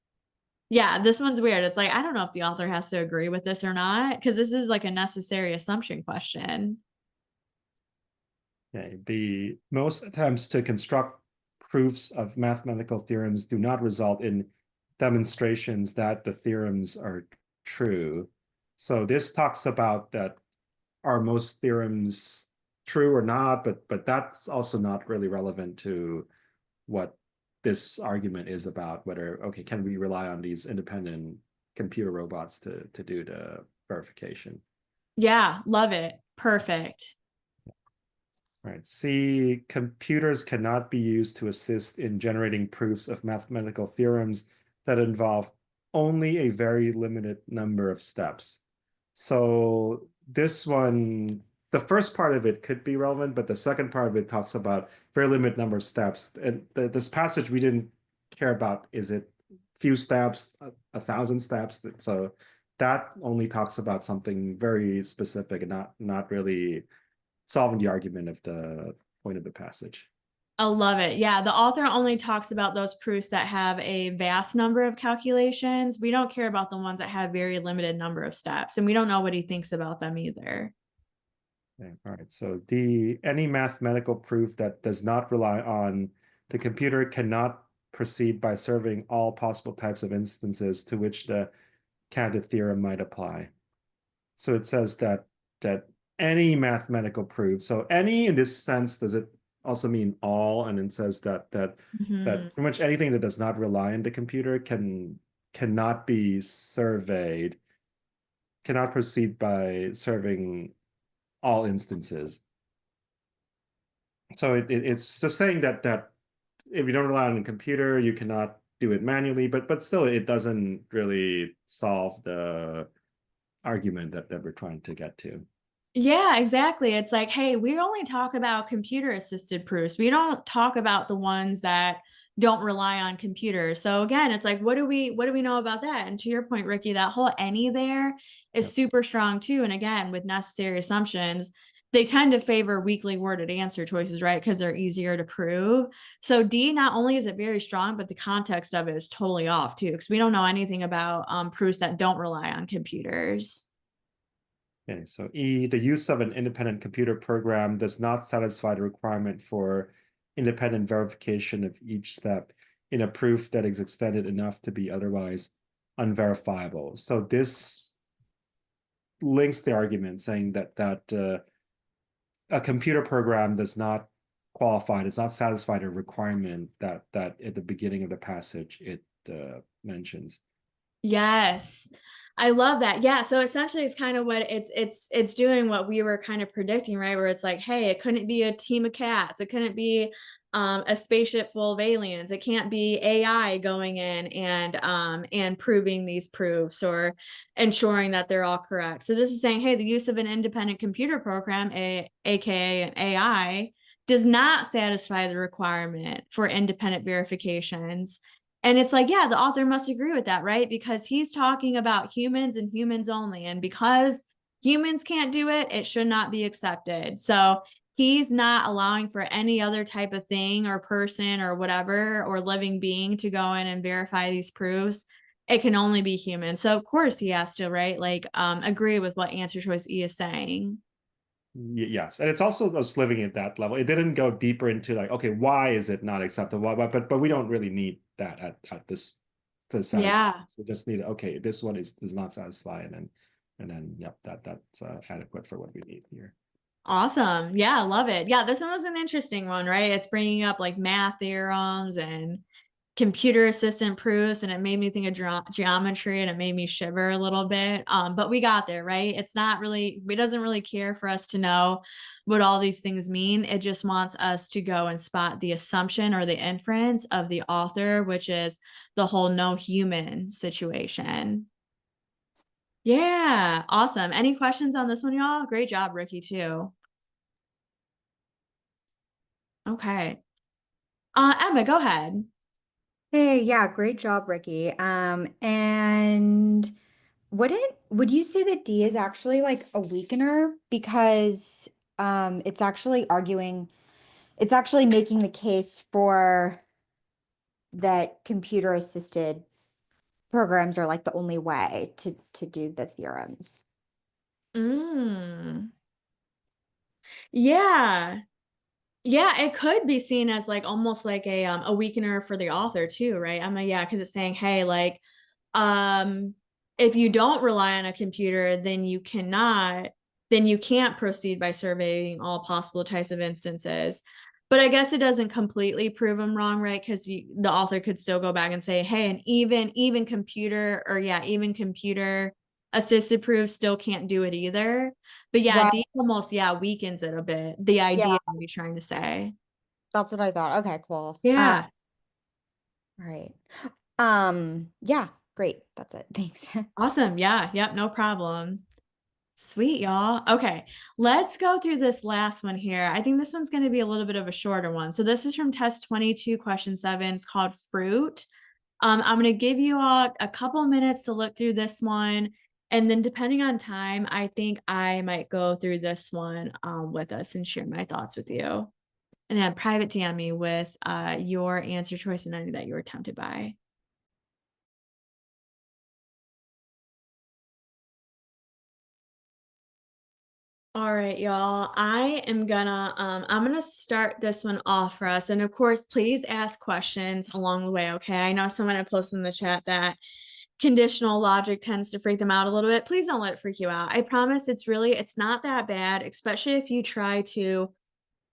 yeah, this one's weird. It's like, I don't know if the author has to agree with this or not, because this is like a necessary assumption question. Okay, the most attempts to construct proofs of mathematical theorems do not result in demonstrations that the theorems are true. So this talks about that, are most theorems true or not, but that's also not really relevant to what this argument is about whether, okay, can we rely on these independent computer robots to do the verification? Yeah, love it. Perfect. Right. C, computers cannot be used to assist in generating proofs of mathematical theorems that involve only a very limited number of steps. So this one, the first part of it could be relevant, but the second part of it talks about very limited number of steps. And this passage we didn't care about, is it few steps, 1,000 steps? So that only talks about something very specific and not really solving the argument of the point of the passage. I love it. Yeah, the author only talks about those proofs that have a vast number of calculations. We don't care about the ones that have very limited number of steps, and we don't know what he thinks about them either. Okay, all right. So D, any mathematical proof that does not rely on the computer cannot proceed by serving all possible types of instances to which the candidate theorem might apply. So it says that any mathematical proof. So any in this sense, does it also mean all? And it says that Mhm. pretty much anything that does not rely on the computer cannot be surveyed, cannot proceed by serving all instances. So it's just saying that if you don't rely on the computer, you cannot do it manually, but still it doesn't really solve the argument that we're trying to get to. Yeah, exactly. It's like, hey, we only talk about computer assisted proofs. We don't talk about the ones that don't rely on computers. So again, it's like, what do we know about that? And to your point, Ricky, that whole any there is Yep. super strong too. And again, with necessary assumptions, they tend to favor weakly worded answer choices, right? Because they're easier to prove. So D, not only is it very strong, but the context of it is totally off too, because we don't know anything about proofs that don't rely on computers. Okay, so E, the use of an independent computer program does not satisfy the requirement for independent verification of each step in a proof that is extended enough to be otherwise unverifiable. So this links the argument saying that a computer program does not qualify, does not satisfy the requirement that at the beginning of the passage it mentions. Yes. I love that. Yeah. So essentially it's kind of what it's doing what we were kind of predicting, right? Where it's like, hey, it couldn't be a team of cats. It couldn't be a spaceship full of aliens. It can't be AI going in and proving these proofs or ensuring that they're all correct. So this is saying, hey, the use of an independent computer program, aka an AI, does not satisfy the requirement for independent verifications. And it's like, yeah, the author must agree with that, right? Because he's talking about humans and humans only. And because humans can't do it, it should not be accepted. So he's not allowing for any other type of thing or person or whatever or living being to go in and verify these proofs. It can only be human. So of course he has to, right? Like agree with what answer choice E is saying. Yes, and it's also us living at that level. It didn't go deeper into like, okay, why is it not acceptable? But we don't really need that at this to satisfy. Yeah. We just need, okay, this one is not satisfying, and then yep, that's adequate for what we need here. Awesome. Yeah, I love it. Yeah, this one was an interesting one, right? It's bringing up like math theorems and computer assistant proofs, and it made me think of geometry, and it made me shiver a little bit. But we got there, right? It's not really, it doesn't really care for us to know what all these things mean. It just wants us to go and spot the assumption or the inference of the author, which is the whole no human situation. Yeah, awesome. Any questions on this one, y'all? Great job, Ricky, too. Okay. Emma, go ahead. Hey, yeah, great job, Ricky. And would you say that D is actually like a weakener because it's actually making the case for that computer assisted programs are like the only way to do the theorems. Yeah. Yeah, it could be seen as like almost like a weakener for the author too, right? Yeah, because it's saying, hey, like um if you don't rely on a computer, then you can't proceed by surveying all possible types of instances. But I guess it doesn't completely prove them wrong, right? Because the author could still go back and say, hey, an even computer, or yeah, even computer assisted proof still can't do it either. But yeah, Right. the almost, yeah, weakens it a bit. The idea I'm trying to say. That's what I thought. Okay, cool. Yeah. All right. Yeah, great. That's it. Thanks. Awesome. Yeah. Yep. No problem. Sweet, y'all. Okay, let's go through this last one here. I think this one's going to be a little bit of a shorter one. So this is from test 22, question 7. It's called fruit. I'm going to give you all a couple minutes to look through this one. And then depending on time, I think I might go through this one with us and share my thoughts with you. And then private DM me with your answer choice and any that you were tempted by. All right, y'all. I'm gonna start this one off for us. And of course, please ask questions along the way, okay? I know someone had posted in the chat that conditional logic tends to freak them out a little bit. Please don't let it freak you out. I promise it's not that bad, especially if you try to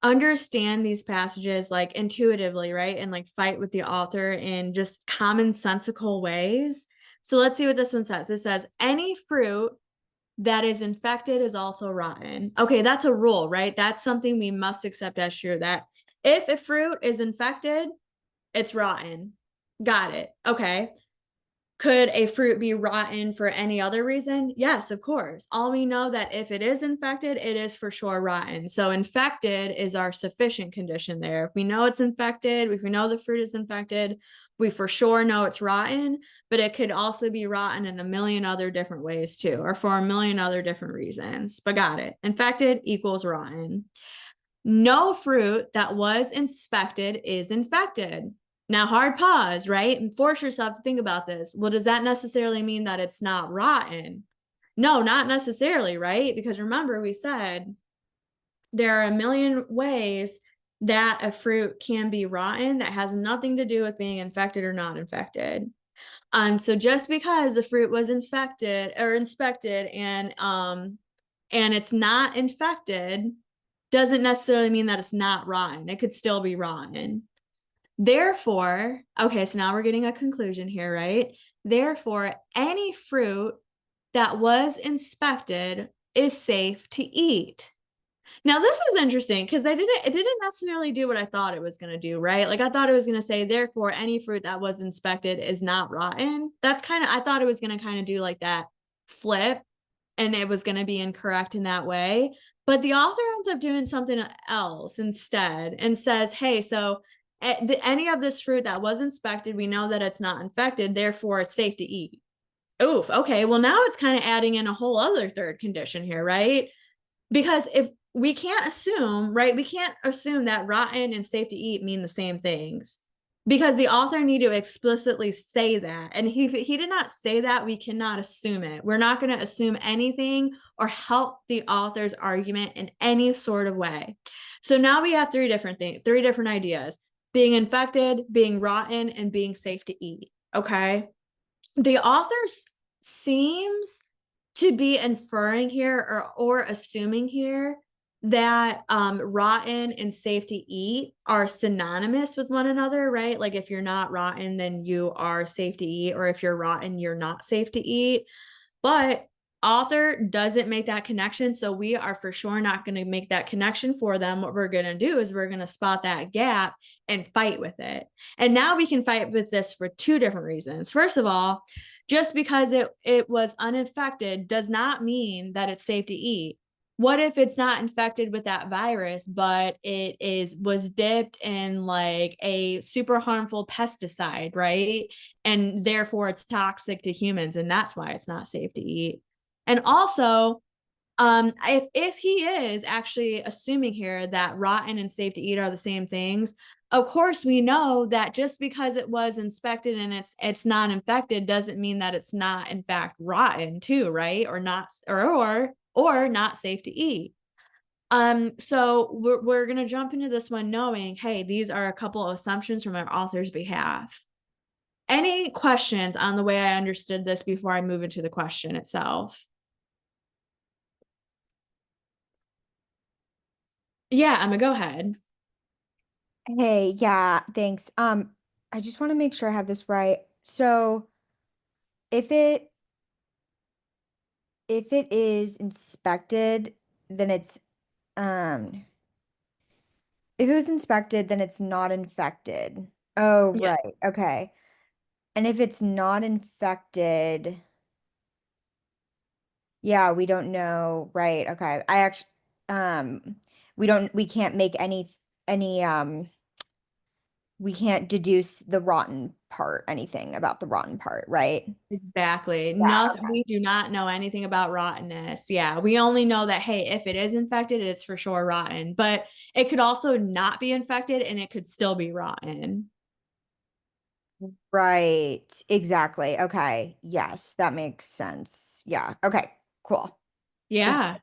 understand these passages like intuitively, right? And like fight with the author in just commonsensical ways. So let's see what this one says. It says, any fruit that is infected is also rotten. Okay, that's a rule, right? That's something we must accept as true, that if a fruit is infected, it's rotten. Got it. Okay. Could a fruit be rotten for any other reason? Yes, of course. All we know that if it is infected, it is for sure rotten. So infected is our sufficient condition there. If we know it's infected, if we know the fruit is infected, we for sure know it's rotten, but it could also be rotten in a million other different ways too, or for a million other different reasons. But got it. Infected equals rotten. No fruit that was inspected is infected. Now, hard pause, right? And force yourself to think about this. Well, does that necessarily mean that it's not rotten? No, not necessarily, right? Because remember, we said there are a million ways that a fruit can be rotten that has nothing to do with being infected or not infected. So just because the fruit was infected or inspected and it's not infected doesn't necessarily mean that it's not rotten. It could still be rotten. Therefore, okay, so now we're getting a conclusion here, right? Therefore, any fruit that was inspected is safe to eat. Now, this is interesting because it didn't necessarily do what I thought it was going to do, right? Like I thought it was going to say, therefore, any fruit that was inspected is not rotten. I thought it was going to kind of do like that flip, and it was going to be incorrect in that way. But the author ends up doing something else instead and says, hey, so any of this fruit that was inspected, we know that it's not infected, therefore it's safe to eat. Oof, okay, well now it's kind of adding in a whole other third condition here, right? Because if we can't assume, right, we can't assume that rotten and safe to eat mean the same things, because the author need to explicitly say that. And he did not say that, we cannot assume it. We're not going to assume anything or help the author's argument in any sort of way. So now we have three different ideas: being infected, being rotten, and being safe to eat. Okay. The author seems to be inferring here or assuming here that rotten and safe to eat are synonymous with one another, right? Like if you're not rotten, then you are safe to eat, or if you're rotten, you're not safe to eat. But author doesn't make that connection, so we are for sure not going to make that connection for them. What we're going to do is we're going to spot that gap and fight with it. And now we can fight with this for two different reasons. First of all, just because it was uninfected does not mean that it's safe to eat. What if it's not infected with that virus, but was dipped in like a super harmful pesticide, right? And therefore it's toxic to humans, and that's why it's not safe to eat. And also, if he is actually assuming here that rotten and safe to eat are the same things, of course we know that just because it was inspected and it's not infected doesn't mean that it's not in fact rotten too, right? Or not, or not safe to eat. So we're gonna jump into this one knowing, hey, these are a couple of assumptions from our author's behalf. Any questions on the way I understood this before I move into the question itself? Yeah, Emma, go ahead. Hey, yeah, thanks. I just want to make sure I have this right. So if it if it is inspected, then it's um if it was inspected, then it's not infected. Oh, Yeah. right. Okay. And if it's not infected, yeah, we don't know. Right. Okay. I actually we can't make any we can't deduce the rotten part, anything about the rotten part, right? Exactly. Yeah, No, okay. we do not know anything about rottenness. Yeah, we only know that, hey, if it is infected, it's for sure rotten, but it could also not be infected and it could still be rotten. Right. Exactly. Okay. Yes, that makes sense. Yeah. Okay. Cool. Thank Yeah.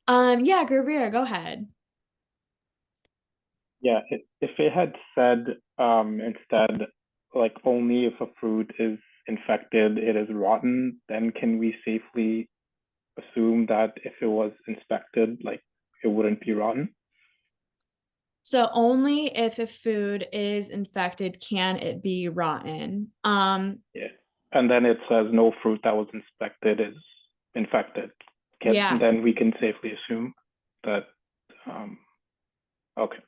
Yeah, Gravir, go ahead. Yeah, if it had said instead, like only if a fruit is infected, it is rotten, then can we safely assume that if it was inspected, like it wouldn't be rotten? So only if a food is infected can it be rotten. Yeah. And then it says no fruit that was inspected is infected. Yeah. Then we can safely assume that, um, okay.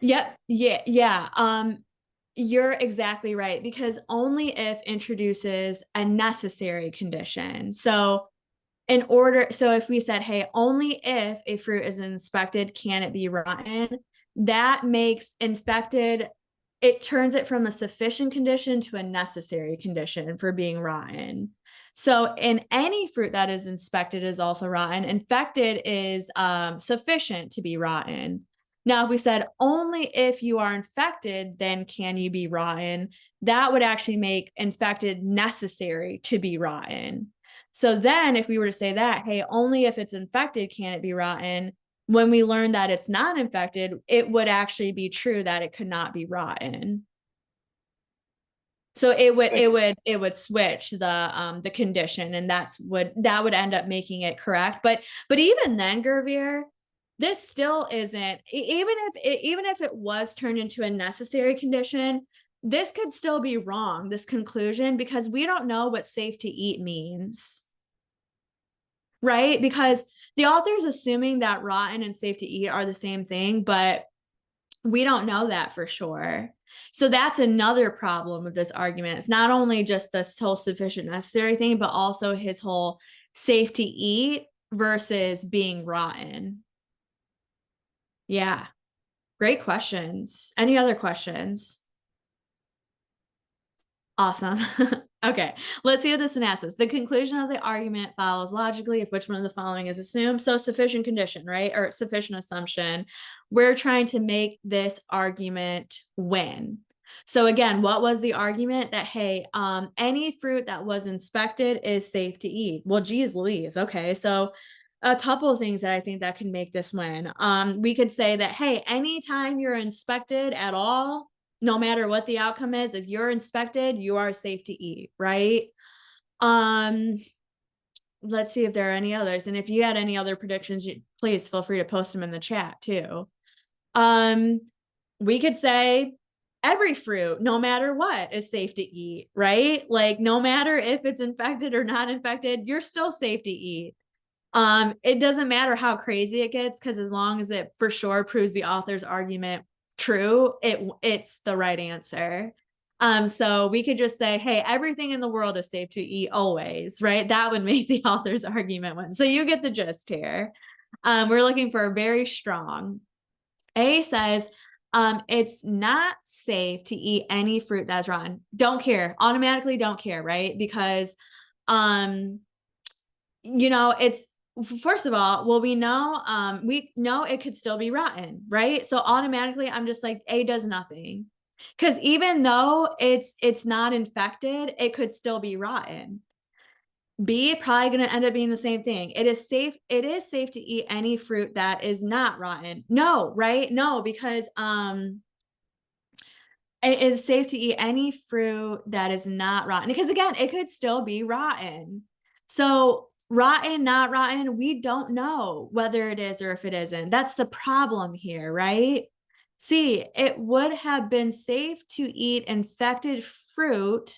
Yep. Yeah. Yeah. You're exactly right, because only if introduces a necessary condition. So if we said, hey, only if a fruit is inspected can it be rotten, that makes infected, it turns it from a sufficient condition to a necessary condition for being rotten. So in any fruit that is inspected is also rotten. Infected is sufficient to be rotten. Now, if we said only if you are infected, then can you be rotten, that would actually make infected necessary to be rotten. So then if we were to say that, hey, only if it's infected can it be rotten, when we learn that it's not infected, it would actually be true that it could not be rotten. So it would switch the condition, and that would end up making it correct. But even then, Gervier, this still isn't, even if it was turned into a necessary condition, this could still be wrong, this conclusion, because we don't know what safe to eat means. Right? Because the author is assuming that rotten and safe to eat are the same thing, but we don't know that for sure. So that's another problem with this argument. It's not only just this whole sufficient necessary thing, but also his whole safe to eat versus being rotten. Yeah. Great questions. Any other questions? Awesome. Okay, let's see what this one asks. The conclusion of the argument follows logically if which one of the following is assumed. So sufficient condition, right? Or sufficient assumption. We're trying to make this argument win. So again, what was the argument? That, hey, any fruit that was inspected is safe to eat. Well, geez Louise. Okay, so a couple of things that I think that can make this win. We could say that, hey, anytime you're inspected at all, no matter what the outcome is, if you're inspected, you are safe to eat, right? Let's see if there are any others. And if you had any other predictions, please feel free to post them in the chat too. We could say every fruit, no matter what, is safe to eat, right? Like no matter if it's infected or not infected, you're still safe to eat. It doesn't matter how crazy it gets, because as long as it for sure proves the author's argument true, it's the right answer. So we could just say, hey, everything in the world is safe to eat always, right? That would make the author's argument win. So you get the gist here. We're looking for a very strong. A says, it's not safe to eat any fruit that's rotten. Don't care, automatically don't care, right? Because it's, first of all, well, we know it could still be rotten, right? So automatically I'm just like, A does nothing, because even though it's not infected, it could still be rotten. B probably going to end up being the same thing. It is safe to eat any fruit that is not rotten. No, right? No, because it is safe to eat any fruit that is not rotten, because again, it could still be rotten. So rotten, not rotten, we don't know whether it is or if it isn't. That's the problem here, right? C, it would have been safe to eat infected fruit.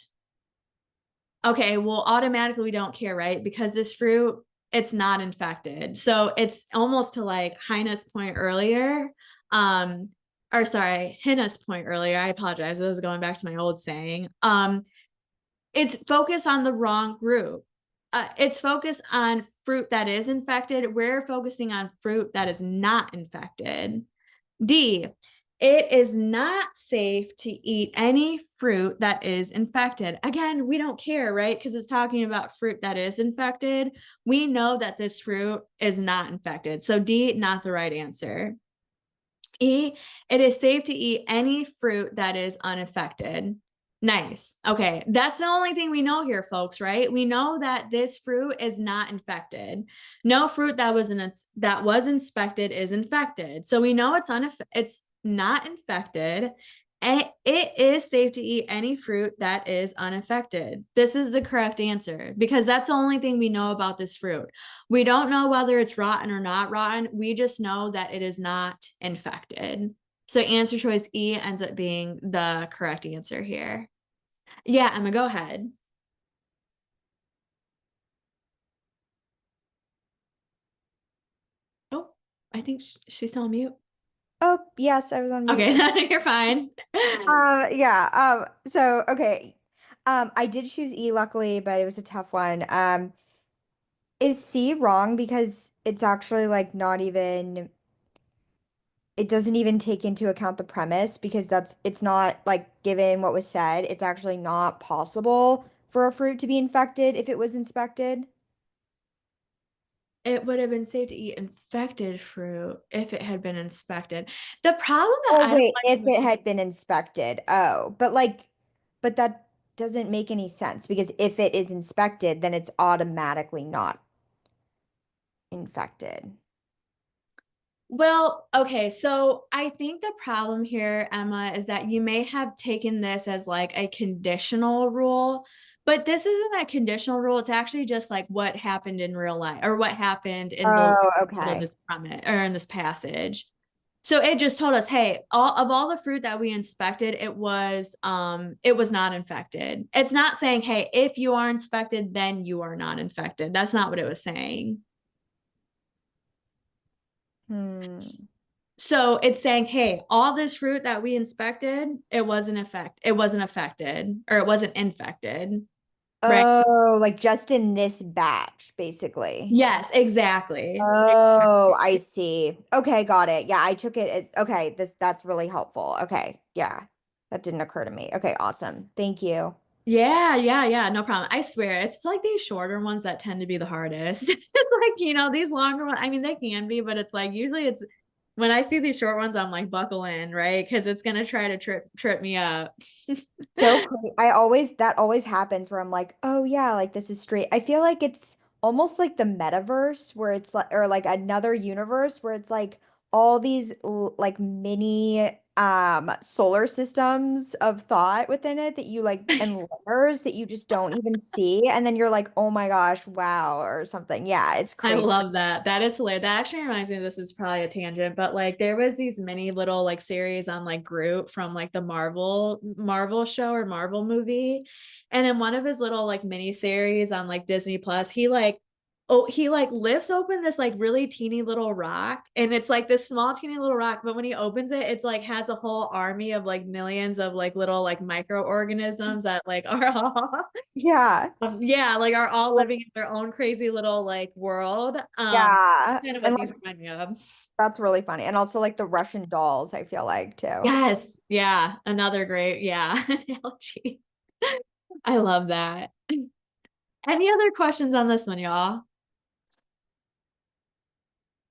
Okay, well, automatically we don't care, right? Because this fruit, it's not infected. So it's almost to like Hannah's point earlier. Or sorry, Hannah's point earlier. I apologize. I was going back to my old saying. It's focused on the wrong group. It's focused on fruit that is infected. We're focusing on fruit that is not infected. D, it is not safe to eat any fruit that is infected. Again, we don't care, right? Because it's talking about fruit that is infected. We know that this fruit is not infected. So D, not the right answer. E, it is safe to eat any fruit that is unaffected. Nice. Okay. That's the only thing we know here, folks, right? We know that this fruit is not infected. No fruit that was inspected is infected. So we know it's not infected. And it is safe to eat any fruit that is unaffected. This is the correct answer because that's the only thing we know about this fruit. We don't know whether it's rotten or not rotten. We just know that it is not infected. So answer choice E ends up being the correct answer here. Yeah, Emma, go ahead. Oh, I think she's still on mute. Oh, yes, I was on mute. Okay, you're fine. Yeah. So okay. I did choose E luckily, but it was a tough one. Is C wrong because it's actually like not even it doesn't even take into account the premise because it's not like given what was said, it's actually not possible for a fruit to be infected if it was inspected. It would have been safe to eat infected fruit if it had been inspected. The problem that Oh I don't wait, like if it had been inspected. Oh, but that doesn't make any sense because if it is inspected, then it's automatically not infected. Well, okay, so I think the problem here, Emma, is that you may have taken this as like a conditional rule, but this isn't a conditional rule. It's actually just like what happened in real life or what happened in the Oh, middle of okay. this comment or in this passage. So it just told us, hey, all the fruit that we inspected, it was not infected. It's not saying, hey, if you are inspected, then you are not infected. That's not what it was saying. Hmm. So it's saying, hey, all this fruit that we inspected, it wasn't affected, or it wasn't infected, right? Oh, like just in this batch, basically. Yes, exactly. Oh, I see. Okay, got it. Yeah, I took it. Okay, that's really helpful. Okay, yeah. That didn't occur to me. Okay, awesome. Thank you. Yeah, no problem. I swear, it's like these shorter ones that tend to be the hardest. It's like, these longer ones, I mean, they can be, but it's like usually it's when I see these short ones, I'm like, buckle in, right? Because it's gonna try to trip me up. So that always happens where I'm like, oh yeah, like this is straight. I feel like it's almost like the metaverse where it's like, or like another universe where it's like all these like mini solar systems of thought within it that you like and layers that you just don't even see. And then you're like, oh my gosh, wow, or something. Yeah, it's I crazy. love that. That is hilarious. That actually reminds me, this is probably a tangent, but like there was these mini little like series on like Groot from like the Marvel show or Marvel movie. And in one of his little like mini series on like Disney Plus, he like lifts open this like really teeny little rock and it's like this small teeny little rock, but when he opens it, it's like has a whole army of like millions of like little like microorganisms that like are all Yeah. yeah, like are all living in their own crazy little like world. Yeah. Kind of what And these like remind me of. that's really funny. And also like the Russian dolls, I feel like too. Yes, yeah, another great, yeah, analogy. I love that. Any other questions on this one, y'all?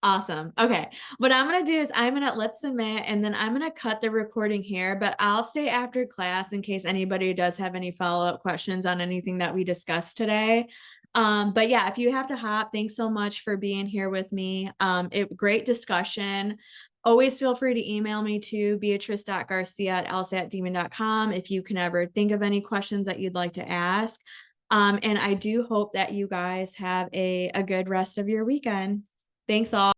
Awesome. Okay. What I'm going to do is let's submit and then I'm going to cut the recording here, but I'll stay after class in case anybody does have any follow-up questions on anything that we discussed today. But yeah, if you have to hop, thanks so much for being here with me. Great discussion. Always feel free to email me to beatrice.garcia@lsatdemon.com if you can ever think of any questions that you'd like to ask. And I do hope that you guys have a good rest of your weekend. Thanks all.